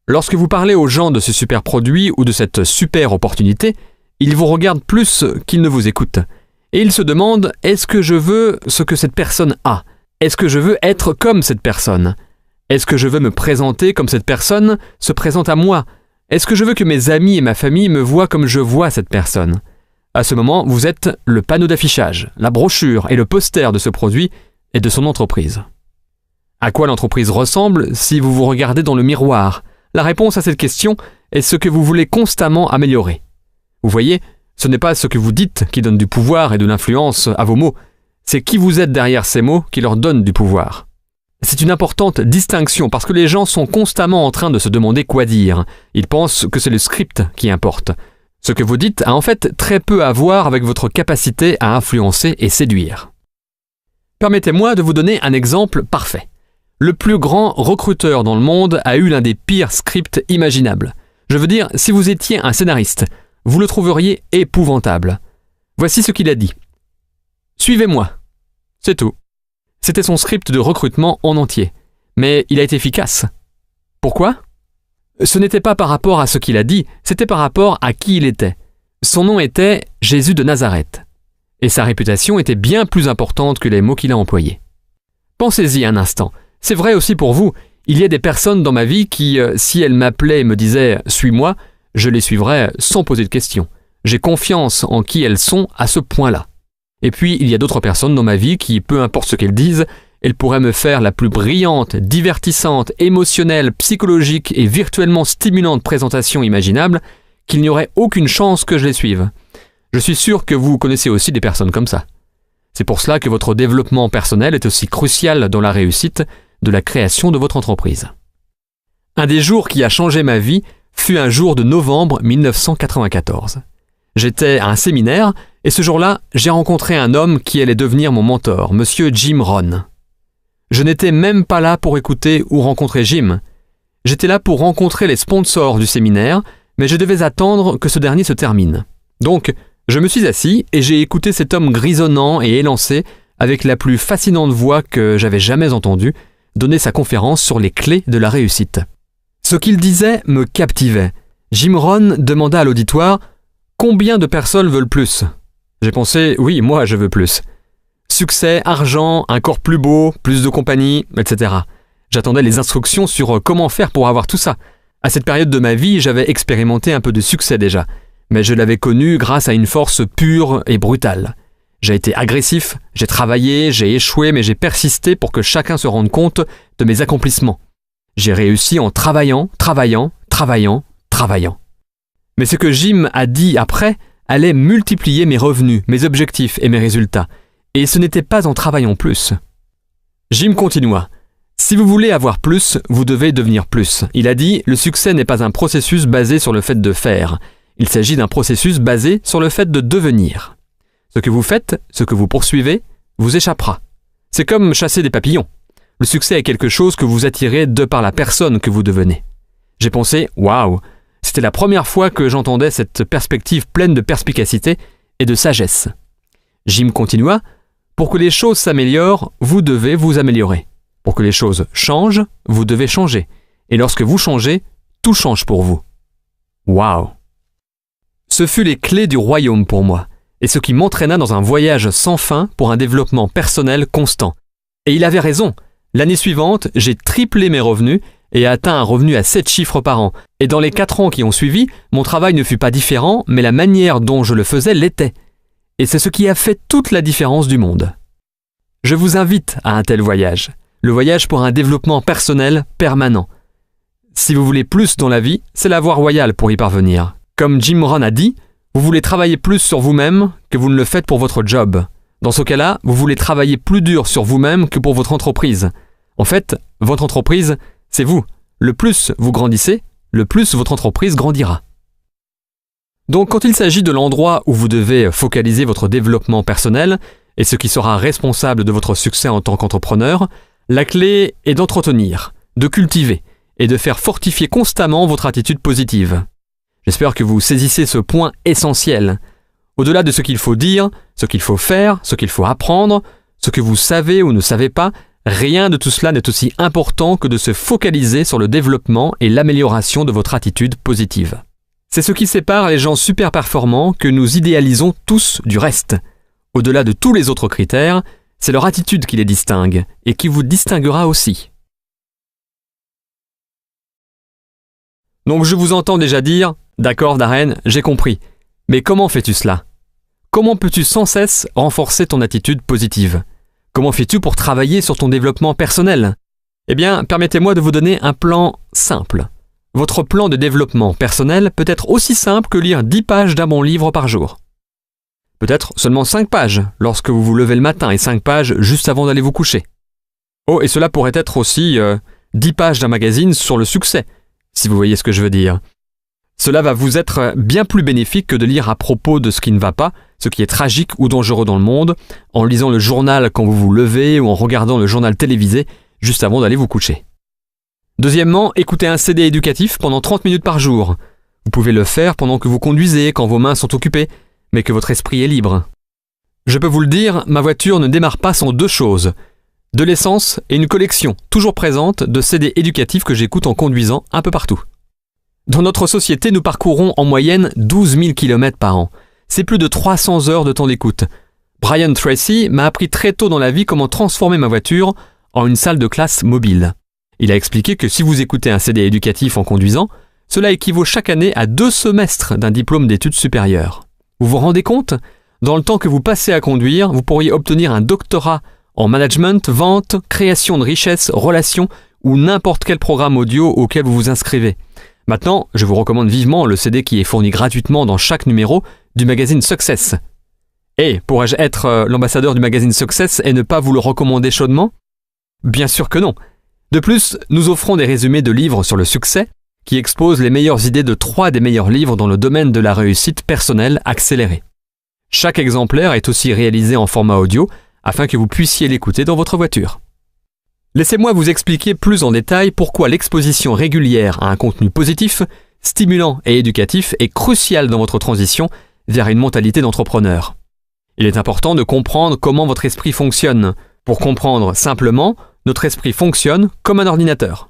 Speaker 2: Lorsque vous parlez aux gens de ce super produit ou de cette super opportunité, ils vous regardent plus qu'ils ne vous écoutent. et il se demande « Est-ce que je veux ce que cette personne a ? Est-ce que je veux être comme cette personne ? Est-ce que je veux me présenter comme cette personne se présente à moi ? Est-ce que je veux que mes amis et ma famille me voient comme je vois cette personne ? » À ce moment, vous êtes le panneau d'affichage, la brochure et le poster de ce produit et de son entreprise. À quoi l'entreprise ressemble si vous vous regardez dans le miroir ? La réponse à cette question est ce que vous voulez constamment améliorer. Vous voyez, ce n'est pas ce que vous dites qui donne du pouvoir et de l'influence à vos mots, c'est qui vous êtes derrière ces mots qui leur donne du pouvoir. C'est une importante distinction parce que les gens sont constamment en train de se demander quoi dire. Ils pensent que c'est le script qui importe. Ce que vous dites a en fait très peu à voir avec votre capacité à influencer et séduire. Permettez-moi de vous donner un exemple parfait. Le plus grand recruteur dans le monde a eu l'un des pires scripts imaginables. Je veux dire, si vous étiez un scénariste, vous le trouveriez épouvantable. Voici ce qu'il a dit. « Suivez-moi. » C'est tout. C'était son script de recrutement en entier. Mais il a été efficace. Pourquoi ? Ce n'était pas par rapport à ce qu'il a dit, c'était par rapport à qui il était. Son nom était Jésus de Nazareth. Et sa réputation était bien plus importante que les mots qu'il a employés. Pensez-y un instant. C'est vrai aussi pour vous. Il y a des personnes dans ma vie qui, si elles m'appelaient et me disaient « suis-moi », je les suivrais sans poser de questions. J'ai confiance en qui elles sont à ce point-là. Et puis, il y a d'autres personnes dans ma vie qui, peu importe ce qu'elles disent, elles pourraient me faire la plus brillante, divertissante, émotionnelle, psychologique et virtuellement stimulante présentation imaginable, qu'il n'y aurait aucune chance que je les suive. Je suis sûr que vous connaissez aussi des personnes comme ça. C'est pour cela que votre développement personnel est aussi crucial dans la réussite de la création de votre entreprise. Un des jours qui a changé ma vie fut un jour de novembre 1994. J'étais à un séminaire et ce jour-là, j'ai rencontré un homme qui allait devenir mon mentor, Monsieur Jim Rohn. Je n'étais même pas là pour écouter ou rencontrer Jim. J'étais là pour rencontrer les sponsors du séminaire, mais je devais attendre que ce dernier se termine. Donc, je me suis assis et j'ai écouté cet homme grisonnant et élancé, avec la plus fascinante voix que j'avais jamais entendue, donner sa conférence sur les clés de la réussite. Ce qu'il disait me captivait. Jim Rohn demanda à l'auditoire « Combien de personnes veulent plus ?» J'ai pensé « Oui, moi je veux plus. » Succès, argent, un corps plus beau, plus de compagnie, etc. J'attendais les instructions sur comment faire pour avoir tout ça. À cette période de ma vie, j'avais expérimenté un peu de succès déjà, mais je l'avais connu grâce à une force pure et brutale. J'ai été agressif, j'ai travaillé, j'ai échoué, mais j'ai persisté pour que chacun se rende compte de mes accomplissements. J'ai réussi en travaillant. Mais ce que Jim a dit après allait multiplier mes revenus, mes objectifs et mes résultats. Et ce n'était pas en travaillant plus. Jim continua. Si vous voulez avoir plus, vous devez devenir plus. Il a dit, le succès n'est pas un processus basé sur le fait de faire. Il s'agit d'un processus basé sur le fait de devenir. Ce que vous faites, ce que vous poursuivez, vous échappera. C'est comme chasser des papillons. Le succès est quelque chose que vous attirez de par la personne que vous devenez. J'ai pensé, waouh, c'était la première fois que j'entendais cette perspective pleine de perspicacité et de sagesse. Jim continua, pour que les choses s'améliorent, vous devez vous améliorer. Pour que les choses changent, vous devez changer. Et lorsque vous changez, tout change pour vous. Waouh! Ce fut les clés du royaume pour moi, et ce qui m'entraîna dans un voyage sans fin pour un développement personnel constant. Et il avait raison. L'année suivante, j'ai triplé mes revenus et atteint un revenu à 7 chiffres par an. Et dans les 4 ans qui ont suivi, mon travail ne fut pas différent, mais la manière dont je le faisais l'était. Et c'est ce qui a fait toute la différence du monde. Je vous invite à un tel voyage. Le voyage pour un développement personnel permanent. Si vous voulez plus dans la vie, c'est la voie royale pour y parvenir. Comme Jim Rohn a dit, vous voulez travailler plus sur vous-même que vous ne le faites pour votre job. Dans ce cas-là, vous voulez travailler plus dur sur vous-même que pour votre entreprise. En fait, votre entreprise, c'est vous. Le plus vous grandissez, le plus votre entreprise grandira. Donc quand il s'agit de l'endroit où vous devez focaliser votre développement personnel et ce qui sera responsable de votre succès en tant qu'entrepreneur, la clé est d'entretenir, de cultiver et de faire fortifier constamment votre attitude positive. J'espère que vous saisissez ce point essentiel. Au-delà de ce qu'il faut dire, ce qu'il faut faire, ce qu'il faut apprendre, ce que vous savez ou ne savez pas, rien de tout cela n'est aussi important que de se focaliser sur le développement et l'amélioration de votre attitude positive. C'est ce qui sépare les gens super performants que nous idéalisons tous du reste. Au-delà de tous les autres critères, c'est leur attitude qui les distingue et qui vous distinguera aussi. Donc je vous entends déjà dire « D'accord Darren, j'ai compris. Mais comment fais-tu cela ? Comment peux-tu sans cesse renforcer ton attitude positive ? Comment fais-tu pour travailler sur ton développement personnel ? » Eh bien, permettez-moi de vous donner un plan simple. Votre plan de développement personnel peut être aussi simple que lire 10 pages d'un bon livre par jour. Peut-être seulement 5 pages lorsque vous vous levez le matin et 5 pages juste avant d'aller vous coucher. Oh, et cela pourrait être aussi 10 pages d'un magazine sur le succès, si vous voyez ce que je veux dire. Cela va vous être bien plus bénéfique que de lire à propos de ce qui ne va pas, ce qui est tragique ou dangereux dans le monde, en lisant le journal quand vous vous levez ou en regardant le journal télévisé juste avant d'aller vous coucher. Deuxièmement, écoutez un CD éducatif pendant 30 minutes par jour. Vous pouvez le faire pendant que vous conduisez, quand vos mains sont occupées, mais que votre esprit est libre. Je peux vous le dire, ma voiture ne démarre pas sans 2 choses. De l'essence et une collection toujours présente de CD éducatifs que j'écoute en conduisant un peu partout. Dans notre société, nous parcourons en moyenne 12 000 km par an. C'est plus de 300 heures de temps d'écoute. Brian Tracy m'a appris très tôt dans la vie comment transformer ma voiture en une salle de classe mobile. Il a expliqué que si vous écoutez un CD éducatif en conduisant, cela équivaut chaque année à 2 semestres d'un diplôme d'études supérieures. Vous vous rendez compte ? Dans le temps que vous passez à conduire, vous pourriez obtenir un doctorat en management, vente, création de richesses, relations ou n'importe quel programme audio auquel vous vous inscrivez. Maintenant, je vous recommande vivement le CD qui est fourni gratuitement dans chaque numéro du magazine Success. Et pourrais-je être l'ambassadeur du magazine Success et ne pas vous le recommander chaudement ? Bien sûr que non. De plus, nous offrons des résumés de livres sur le succès qui exposent les meilleures idées de 3 des meilleurs livres dans le domaine de la réussite personnelle accélérée. Chaque exemplaire est aussi réalisé en format audio afin que vous puissiez l'écouter dans votre voiture. Laissez-moi vous expliquer plus en détail pourquoi l'exposition régulière à un contenu positif, stimulant et éducatif est cruciale dans votre transition vers une mentalité d'entrepreneur. Il est important de comprendre comment votre esprit fonctionne. Pour comprendre simplement, notre esprit fonctionne comme un ordinateur.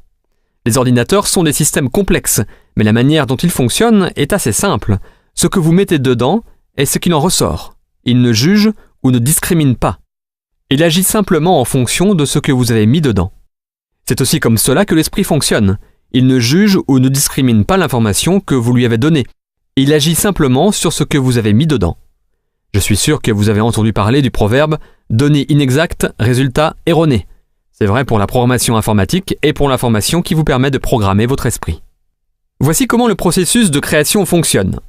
Speaker 2: Les ordinateurs sont des systèmes complexes, mais la manière dont ils fonctionnent est assez simple. Ce que vous mettez dedans est ce qu'il en ressort. Il ne juge ou ne discrimine pas. Il agit simplement en fonction de ce que vous avez mis dedans. C'est aussi comme cela que l'esprit fonctionne. Il ne juge ou ne discrimine pas l'information que vous lui avez donnée. Il agit simplement sur ce que vous avez mis dedans. Je suis sûr que vous avez entendu parler du proverbe « données inexactes, résultats erronés ». C'est vrai pour la programmation informatique et pour l'information qui vous permet de programmer votre esprit. Voici comment le processus de création fonctionne.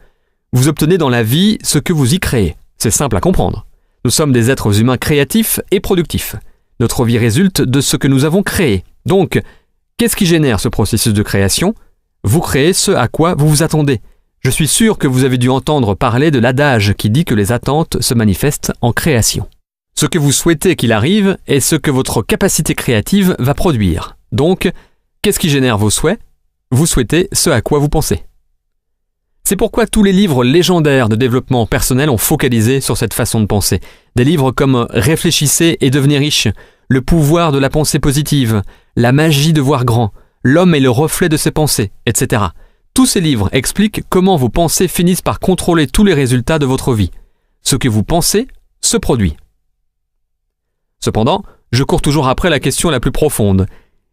Speaker 2: Vous obtenez dans la vie ce que vous y créez. C'est simple à comprendre. Nous sommes des êtres humains créatifs et productifs. Notre vie résulte de ce que nous avons créé. Donc, qu'est-ce qui génère ce processus de création ? Vous créez ce à quoi vous vous attendez. Je suis sûr que vous avez dû entendre parler de l'adage qui dit que les attentes se manifestent en création. Ce que vous souhaitez qu'il arrive est ce que votre capacité créative va produire. Donc, qu'est-ce qui génère vos souhaits ? Vous souhaitez ce à quoi vous pensez. C'est pourquoi tous les livres légendaires de développement personnel ont focalisé sur cette façon de penser. Des livres comme « Réfléchissez et devenez riche »,« Le pouvoir de la pensée positive »,« La magie de voir grand »,« L'homme est le reflet de ses pensées », etc. Tous ces livres expliquent comment vos pensées finissent par contrôler tous les résultats de votre vie. Ce que vous pensez se produit. Cependant, je cours toujours après la question la plus profonde.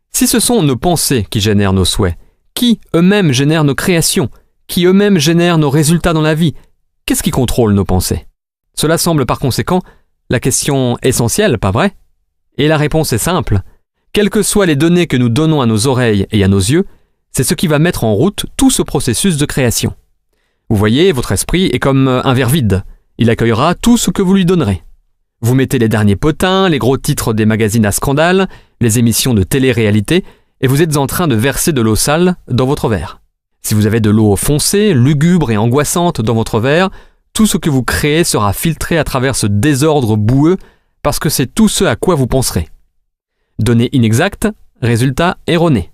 Speaker 2: Si ce sont nos pensées qui génèrent nos souhaits, qui eux-mêmes génèrent nos créations, qui eux-mêmes génèrent nos résultats dans la vie, qu'est-ce qui contrôle nos pensées ? Cela semble par conséquent la question essentielle, pas vrai ? Et la réponse est simple. Quelles que soient les données que nous donnons à nos oreilles et à nos yeux, c'est ce qui va mettre en route tout ce processus de création. Vous voyez, votre esprit est comme un verre vide. Il accueillera tout ce que vous lui donnerez. Vous mettez les derniers potins, les gros titres des magazines à scandale, les émissions de télé-réalité, et vous êtes en train de verser de l'eau sale dans votre verre. Si vous avez de l'eau foncée, lugubre et angoissante dans votre verre, tout ce que vous créez sera filtré à travers ce désordre boueux parce que c'est tout ce à quoi vous penserez. Données inexactes, résultats erronés.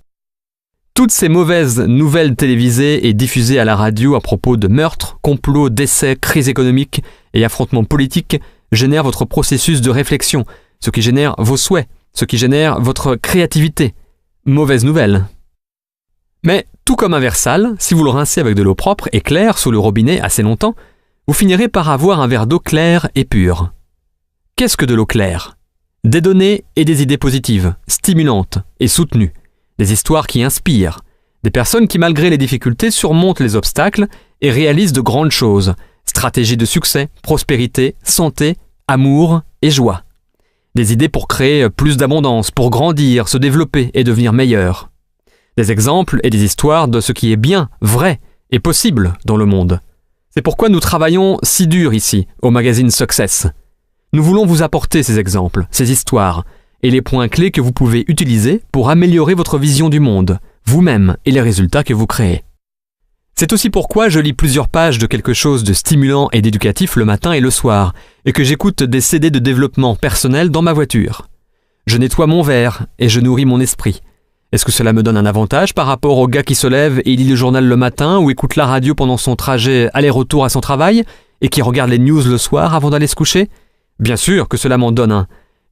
Speaker 2: Toutes ces mauvaises nouvelles télévisées et diffusées à la radio à propos de meurtres, complots, décès, crises économiques et affrontements politiques génèrent votre processus de réflexion, ce qui génère vos souhaits, ce qui génère votre créativité. Mauvaise nouvelle. Mais tout comme un verre sale, si vous le rincez avec de l'eau propre et claire sous le robinet assez longtemps, vous finirez par avoir un verre d'eau claire et pure. Qu'est-ce que de l'eau claire ? Des données et des idées positives, stimulantes et soutenues. Des histoires qui inspirent. Des personnes qui, malgré les difficultés, surmontent les obstacles et réalisent de grandes choses. Stratégies de succès, prospérité, santé, amour et joie. Des idées pour créer plus d'abondance, pour grandir, se développer et devenir meilleur. Des exemples et des histoires de ce qui est bien, vrai et possible dans le monde. C'est pourquoi nous travaillons si dur ici, au magazine Success. Nous voulons vous apporter ces exemples, ces histoires, et les points clés que vous pouvez utiliser pour améliorer votre vision du monde, vous-même et les résultats que vous créez. C'est aussi pourquoi je lis plusieurs pages de quelque chose de stimulant et d'éducatif le matin et le soir, et que j'écoute des CD de développement personnel dans ma voiture. Je nettoie mon verre et je nourris mon esprit. Est-ce que cela me donne un avantage par rapport au gars qui se lève et lit le journal le matin ou écoute la radio pendant son trajet aller-retour à son travail et qui regarde les news le soir avant d'aller se coucher ? Bien sûr que cela m'en donne un.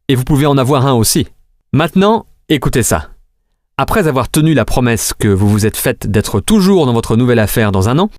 Speaker 2: Et vous pouvez en avoir un aussi. Maintenant, écoutez ça. Après avoir tenu la promesse que vous vous êtes faite d'être toujours dans votre nouvelle affaire dans un an,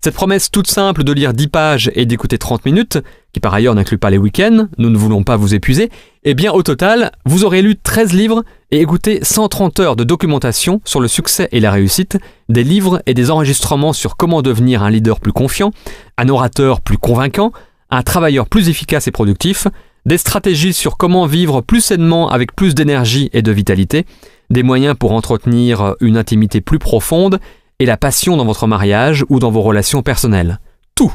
Speaker 2: cette promesse toute simple de lire 10 pages et d'écouter 30 minutes, qui par ailleurs n'inclut pas les week-ends, nous ne voulons pas vous épuiser, eh bien au total, vous aurez lu 13 livres et écouté 130 heures de documentation sur le succès et la réussite, des livres et des enregistrements sur comment devenir un leader plus confiant, un orateur plus convaincant, un travailleur plus efficace et productif, des stratégies sur comment vivre plus sainement avec plus d'énergie et de vitalité, des moyens pour entretenir une intimité plus profonde et la passion dans votre mariage ou dans vos relations personnelles. Tout.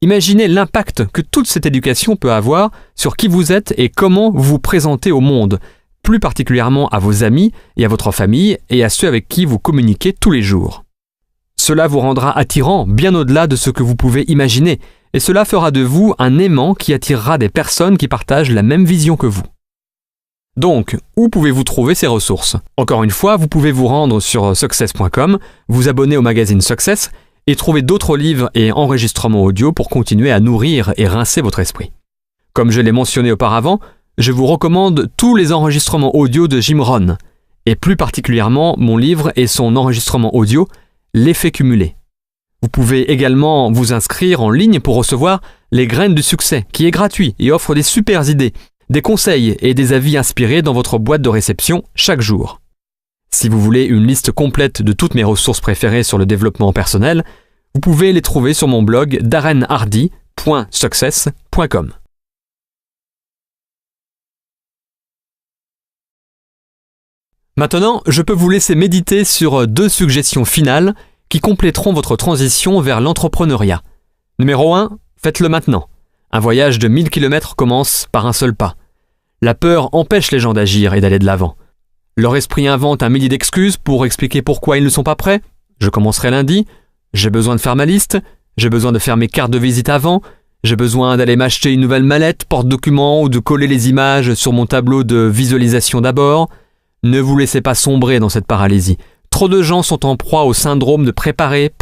Speaker 2: Imaginez l'impact que toute cette éducation peut avoir sur qui vous êtes et comment vous vous présentez au monde, plus particulièrement à vos amis et à votre famille et à ceux avec qui vous communiquez tous les jours. Cela vous rendra attirant bien au-delà de ce que vous pouvez imaginer, et cela fera de vous un aimant qui attirera des personnes qui partagent la même vision que vous. Donc, où pouvez-vous trouver ces ressources ? Encore une fois, vous pouvez vous rendre sur success.com, vous abonner au magazine Success et trouver d'autres livres et enregistrements audio pour continuer à nourrir et rincer votre esprit. Comme je l'ai mentionné auparavant, je vous recommande tous les enregistrements audio de Jim Rohn, et plus particulièrement mon livre et son enregistrement audio « L'effet cumulé ». Vous pouvez également vous inscrire en ligne pour recevoir Les Graines du Succès, qui est gratuit et offre des super idées, des conseils et des avis inspirés dans votre boîte de réception chaque jour. Si vous voulez une liste complète de toutes mes ressources préférées sur le développement personnel, vous pouvez les trouver sur mon blog darrenhardy.success.com. Maintenant, je peux vous laisser méditer sur 2 suggestions finales qui compléteront votre transition vers l'entrepreneuriat. Numéro 1, faites-le maintenant. Un voyage de 1000 km commence par un seul pas. La peur empêche les gens d'agir et d'aller de l'avant. Leur esprit invente un millier d'excuses pour expliquer pourquoi ils ne sont pas prêts. Je commencerai lundi, j'ai besoin de faire ma liste, j'ai besoin de faire mes cartes de visite avant, j'ai besoin d'aller m'acheter une nouvelle mallette, porte-documents ou de coller les images sur mon tableau de visualisation d'abord. Ne vous laissez pas sombrer dans cette paralysie. Trop de gens sont en proie au syndrome de préparer,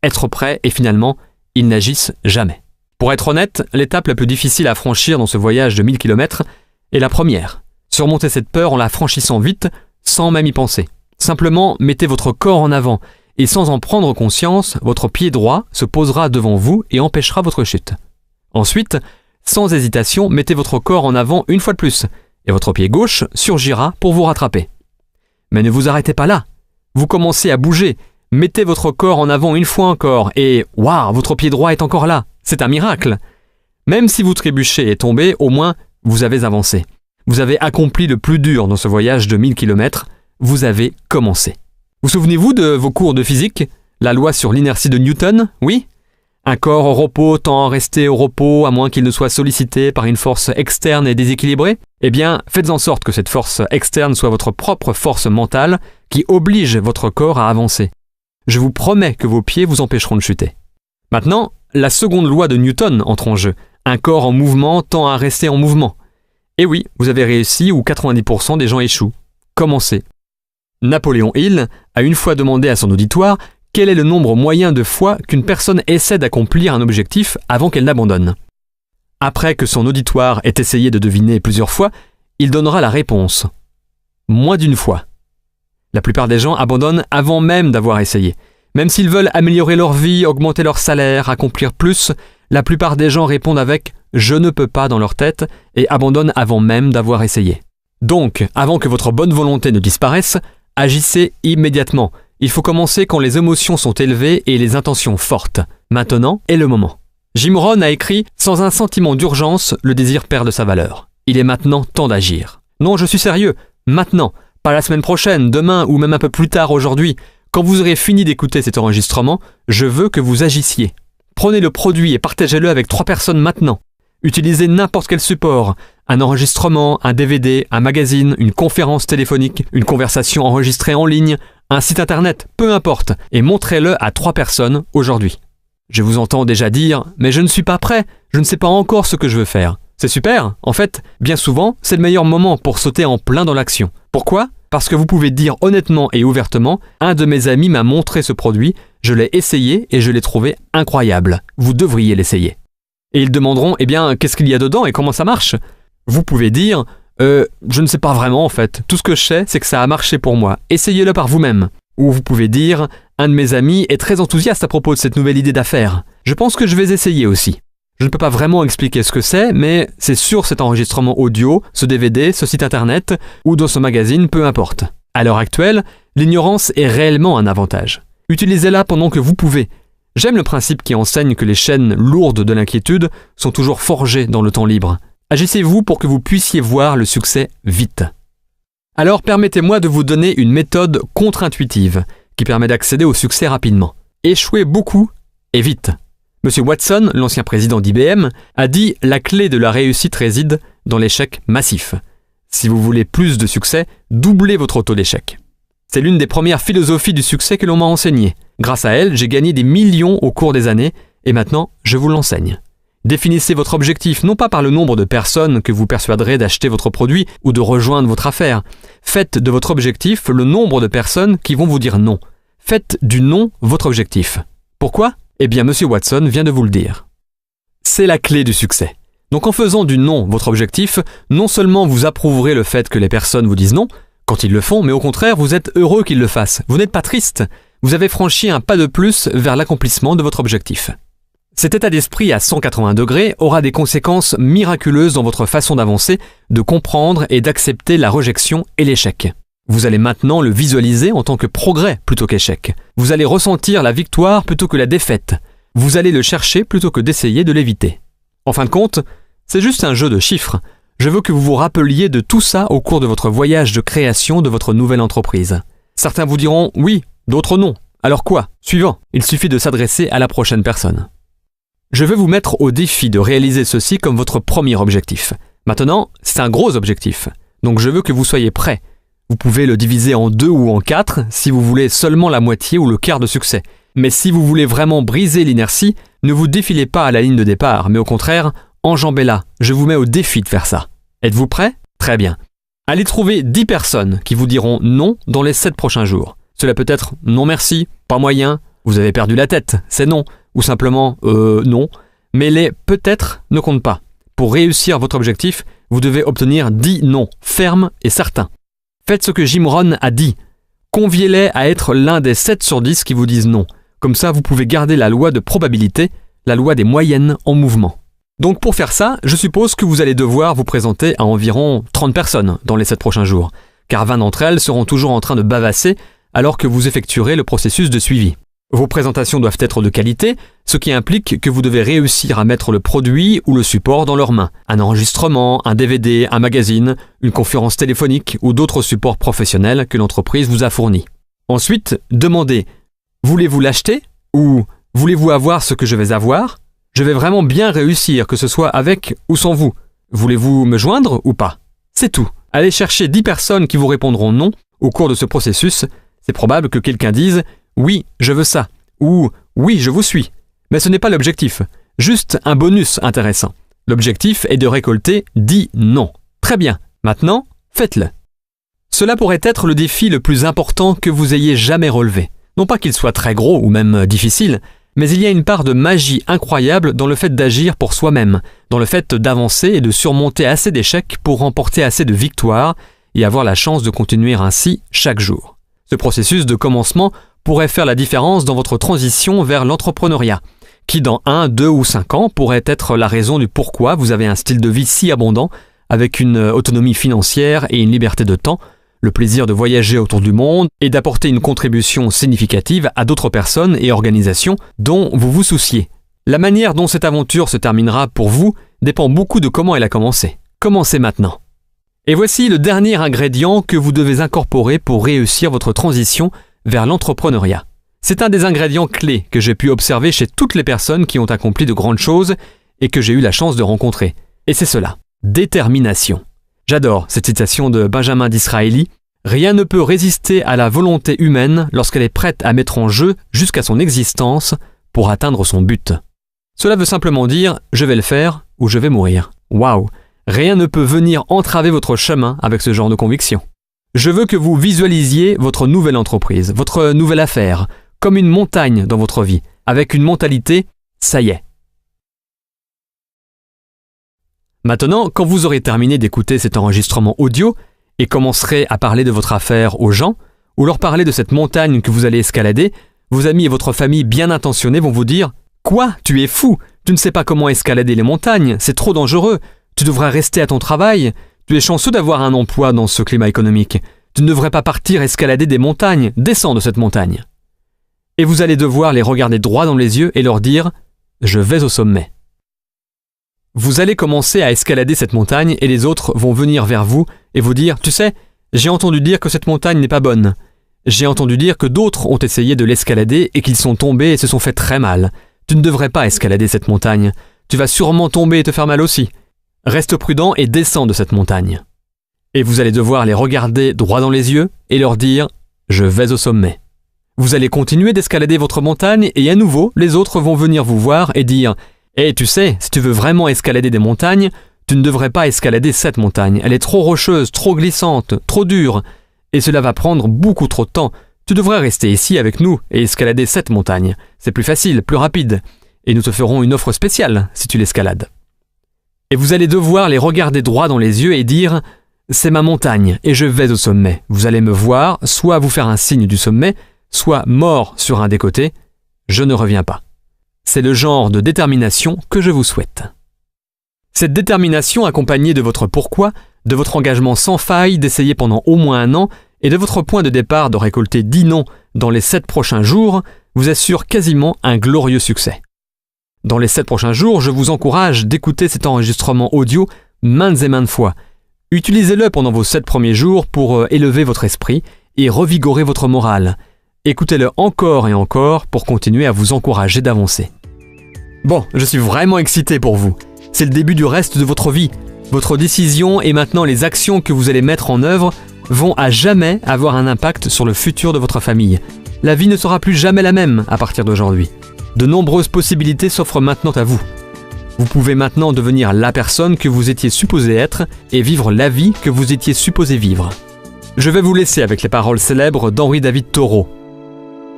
Speaker 2: être prêt et finalement, ils n'agissent jamais. Pour être honnête, l'étape la plus difficile à franchir dans ce voyage de 1000 km est la première. Surmontez cette peur en la franchissant vite, sans même y penser. Simplement, mettez votre corps en avant et sans en prendre conscience, votre pied droit se posera devant vous et empêchera votre chute. Ensuite, sans hésitation, mettez votre corps en avant une fois de plus et votre pied gauche surgira pour vous rattraper. Mais ne vous arrêtez pas là. Vous commencez à bouger, mettez votre corps en avant une fois encore et waouh, votre pied droit est encore là. C'est un miracle. Même si vous trébuchez et tombez, au moins, vous avez avancé. Vous avez accompli le plus dur dans ce voyage de 1000 km. Vous avez commencé. Vous souvenez-vous de vos cours de physique ? La loi sur l'inertie de Newton, oui ? Un corps au repos tend à rester au repos à moins qu'il ne soit sollicité par une force externe et déséquilibrée ? Eh bien, faites en sorte que cette force externe soit votre propre force mentale qui oblige votre corps à avancer. Je vous promets que vos pieds vous empêcheront de chuter. Maintenant, la seconde loi de Newton entre en jeu. Un corps en mouvement tend à rester en mouvement. Et oui, vous avez réussi où 90% des gens échouent. Commencez. Napoléon Hill a une fois demandé à son auditoire quel est le nombre moyen de fois qu'une personne essaie d'accomplir un objectif avant qu'elle n'abandonne. Après que son auditoire ait essayé de deviner plusieurs fois, il donnera la réponse. Moins d'une fois. La plupart des gens abandonnent avant même d'avoir essayé. Même s'ils veulent améliorer leur vie, augmenter leur salaire, accomplir plus, la plupart des gens répondent avec « je ne peux pas dans leur tête et abandonnent avant même d'avoir essayé. Donc, avant que votre bonne volonté ne disparaisse, agissez immédiatement. Il faut commencer quand les émotions sont élevées et les intentions fortes. Maintenant est le moment. Jim Rohn a écrit « Sans un sentiment d'urgence, le désir perd de sa valeur. Il est maintenant temps d'agir. » Non, je suis sérieux. Maintenant. Pas la semaine prochaine, demain ou même un peu plus tard aujourd'hui. Quand vous aurez fini d'écouter cet enregistrement, je veux que vous agissiez. Prenez le produit et partagez-le avec 3 personnes maintenant. Utilisez n'importe quel support. Un enregistrement, un DVD, un magazine, une conférence téléphonique, une conversation enregistrée en ligne, un site internet, peu importe, et montrez-le à 3 personnes aujourd'hui. Je vous entends déjà dire « Mais je ne suis pas prêt, je ne sais pas encore ce que je veux faire ». C'est super, en fait, bien souvent, c'est le meilleur moment pour sauter en plein dans l'action. Pourquoi ? Parce que vous pouvez dire honnêtement et ouvertement « Un de mes amis m'a montré ce produit, je l'ai essayé et je l'ai trouvé incroyable. Vous devriez l'essayer. » Et ils demanderont « Eh bien, qu'est-ce qu'il y a dedans et comment ça marche ?» Vous pouvez dire « Je ne sais pas vraiment en fait. Tout ce que je sais, c'est que ça a marché pour moi. Essayez-le par vous-même. » Ou vous pouvez dire « Un de mes amis est très enthousiaste à propos de cette nouvelle idée d'affaires. Je pense que je vais essayer aussi. » Je ne peux pas vraiment expliquer ce que c'est, mais c'est sur cet enregistrement audio, ce DVD, ce site internet, ou dans ce magazine, peu importe. À l'heure actuelle, l'ignorance est réellement un avantage. Utilisez-la pendant que vous pouvez. J'aime le principe qui enseigne que les chaînes lourdes de l'inquiétude sont toujours forgées dans le temps libre. Agissez-vous pour que vous puissiez voir le succès vite. Alors permettez-moi de vous donner une méthode contre-intuitive qui permet d'accéder au succès rapidement. Échouez beaucoup et vite. Monsieur Watson, l'ancien président d'IBM, a dit « La clé de la réussite réside dans l'échec massif. Si vous voulez plus de succès, doublez votre taux d'échec. » C'est l'une des premières philosophies du succès que l'on m'a enseignée. Grâce à elle, j'ai gagné des millions au cours des années et maintenant, je vous l'enseigne. Définissez votre objectif non pas par le nombre de personnes que vous persuaderez d'acheter votre produit ou de rejoindre votre affaire. Faites de votre objectif le nombre de personnes qui vont vous dire non. Faites du non votre objectif. Pourquoi ? Eh bien, Monsieur Watson vient de vous le dire. C'est la clé du succès. Donc en faisant du non votre objectif, non seulement vous approuverez le fait que les personnes vous disent non, quand ils le font, mais au contraire, vous êtes heureux qu'ils le fassent. Vous n'êtes pas triste. Vous avez franchi un pas de plus vers l'accomplissement de votre objectif. Cet état d'esprit à 180 degrés aura des conséquences miraculeuses dans votre façon d'avancer, de comprendre et d'accepter la rejection et l'échec. Vous allez maintenant le visualiser en tant que progrès plutôt qu'échec. Vous allez ressentir la victoire plutôt que la défaite. Vous allez le chercher plutôt que d'essayer de l'éviter. En fin de compte, c'est juste un jeu de chiffres. Je veux que vous vous rappeliez de tout ça au cours de votre voyage de création de votre nouvelle entreprise. Certains vous diront « oui », d'autres « non ». Alors quoi ? Suivant, il suffit de s'adresser à la prochaine personne. Je vais vous mettre au défi de réaliser ceci comme votre premier objectif. Maintenant, c'est un gros objectif, donc je veux que vous soyez prêts. Vous pouvez le diviser en 2 ou en 4 si vous voulez seulement la moitié ou le quart de succès. Mais si vous voulez vraiment briser l'inertie, ne vous défilez pas à la ligne de départ, mais au contraire, enjambez-la. Je vous mets au défi de faire ça. Êtes-vous prêts ? Très bien. Allez trouver 10 personnes qui vous diront non dans les 7 prochains jours. Cela peut être non merci, pas moyen, vous avez perdu la tête, c'est non, ou simplement non. Mais les peut-être ne comptent pas. Pour réussir votre objectif, vous devez obtenir 10 non, fermes et certains. Faites ce que Jim Rohn a dit. Conviez-les à être l'un des 7 sur 10 qui vous disent non. Comme ça, vous pouvez garder la loi de probabilité, la loi des moyennes en mouvement. Donc pour faire ça, je suppose que vous allez devoir vous présenter à environ 30 personnes dans les 7 prochains jours, car 20 d'entre elles seront toujours en train de bavasser alors que vous effectuerez le processus de suivi. Vos présentations doivent être de qualité, ce qui implique que vous devez réussir à mettre le produit ou le support dans leurs mains. Un enregistrement, un DVD, un magazine, une conférence téléphonique ou d'autres supports professionnels que l'entreprise vous a fournis. Ensuite, demandez « Voulez-vous l'acheter ?» ou « Voulez-vous avoir ce que je vais avoir ? Je vais vraiment bien réussir, que ce soit avec ou sans vous. Voulez-vous me joindre ou pas ?» C'est tout. Allez chercher 10 personnes qui vous répondront non au cours de ce processus. C'est probable que quelqu'un dise « Oui, je veux ça » ou « Oui, je vous suis ». Mais ce n'est pas l'objectif, juste un bonus intéressant. L'objectif est de récolter 10 non. Très bien, maintenant, faites-le. Cela pourrait être le défi le plus important que vous ayez jamais relevé. Non pas qu'il soit très gros ou même difficile, mais il y a une part de magie incroyable dans le fait d'agir pour soi-même, dans le fait d'avancer et de surmonter assez d'échecs pour remporter assez de victoires et avoir la chance de continuer ainsi chaque jour. Ce processus de commencement pourrait faire la différence dans votre transition vers l'entrepreneuriat, qui dans 1, 2 ou 5 ans pourrait être la raison du pourquoi vous avez un style de vie si abondant, avec une autonomie financière et une liberté de temps, le plaisir de voyager autour du monde et d'apporter une contribution significative à d'autres personnes et organisations dont vous vous souciez. La manière dont cette aventure se terminera pour vous dépend beaucoup de comment elle a commencé. Commencez maintenant. Et voici le dernier ingrédient que vous devez incorporer pour réussir votre transition vers l'entrepreneuriat. C'est un des ingrédients clés que j'ai pu observer chez toutes les personnes qui ont accompli de grandes choses et que j'ai eu la chance de rencontrer. Et c'est cela, détermination. J'adore cette citation de Benjamin Disraeli. « Rien ne peut résister à la volonté humaine lorsqu'elle est prête à mettre en jeu jusqu'à son existence pour atteindre son but. » Cela veut simplement dire « je vais le faire ou je vais mourir ». Waouh! Rien ne peut venir entraver votre chemin avec ce genre de conviction. Je veux que vous visualisiez votre nouvelle entreprise, votre nouvelle affaire, comme une montagne dans votre vie, avec une mentalité « ça y est ». Maintenant, quand vous aurez terminé d'écouter cet enregistrement audio et commencerez à parler de votre affaire aux gens, ou leur parler de cette montagne que vous allez escalader, vos amis et votre famille bien intentionnés vont vous dire « Quoi? Tu es fou! Tu ne sais pas comment escalader les montagnes, c'est trop dangereux. Tu devrais rester à ton travail. Tu es chanceux d'avoir un emploi dans ce climat économique. Tu ne devrais pas partir escalader des montagnes. Descends de cette montagne. » Et vous allez devoir les regarder droit dans les yeux et leur dire « Je vais au sommet. » Vous allez commencer à escalader cette montagne et les autres vont venir vers vous et vous dire « Tu sais, j'ai entendu dire que cette montagne n'est pas bonne. J'ai entendu dire que d'autres ont essayé de l'escalader et qu'ils sont tombés et se sont fait très mal. Tu ne devrais pas escalader cette montagne. Tu vas sûrement tomber et te faire mal aussi. Reste prudent et descends de cette montagne. » Et vous allez devoir les regarder droit dans les yeux et leur dire « Je vais au sommet. » Vous allez continuer d'escalader votre montagne et à nouveau, les autres vont venir vous voir et dire « Eh, tu sais, si tu veux vraiment escalader des montagnes, tu ne devrais pas escalader cette montagne. Elle est trop rocheuse, trop glissante, trop dure. Et cela va prendre beaucoup trop de temps. Tu devrais rester ici avec nous et escalader cette montagne. C'est plus facile, plus rapide. Et nous te ferons une offre spéciale si tu l'escalades. » Et vous allez devoir les regarder droit dans les yeux et dire « C'est ma montagne et je vais au sommet. Vous allez me voir, soit vous faire un signe du sommet, soit mort sur un des côtés. Je ne reviens pas. » C'est le genre de détermination que je vous souhaite. Cette détermination accompagnée de votre pourquoi, de votre engagement sans faille d'essayer pendant au moins 1 an et de votre point de départ de récolter 10 non dans les 7 prochains jours vous assure quasiment un glorieux succès. Dans les 7 prochains jours, je vous encourage d'écouter cet enregistrement audio maintes et maintes fois. Utilisez-le pendant vos 7 premiers jours pour élever votre esprit et revigorer votre morale. Écoutez-le encore et encore pour continuer à vous encourager d'avancer. Bon, je suis vraiment excité pour vous. C'est le début du reste de votre vie. Votre décision et maintenant les actions que vous allez mettre en œuvre vont à jamais avoir un impact sur le futur de votre famille. La vie ne sera plus jamais la même à partir d'aujourd'hui. De nombreuses possibilités s'offrent maintenant à vous. Vous pouvez maintenant devenir la personne que vous étiez supposé être et vivre la vie que vous étiez supposé vivre. Je vais vous laisser avec les paroles célèbres d'Henri David Thoreau.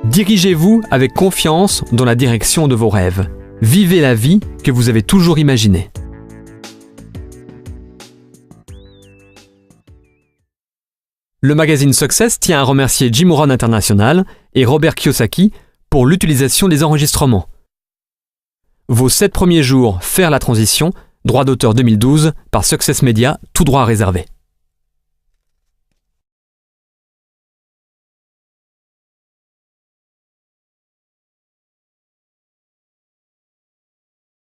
Speaker 2: Dirigez-vous avec confiance dans la direction de vos rêves. Vivez la vie que vous avez toujours imaginée. Le magazine Success tient à remercier Jim Rohn International et Robert Kiyosaki pour l'utilisation des enregistrements. Vos 7 premiers jours, faire la transition, droit d'auteur 2012 par Success Media, tout droit réservé.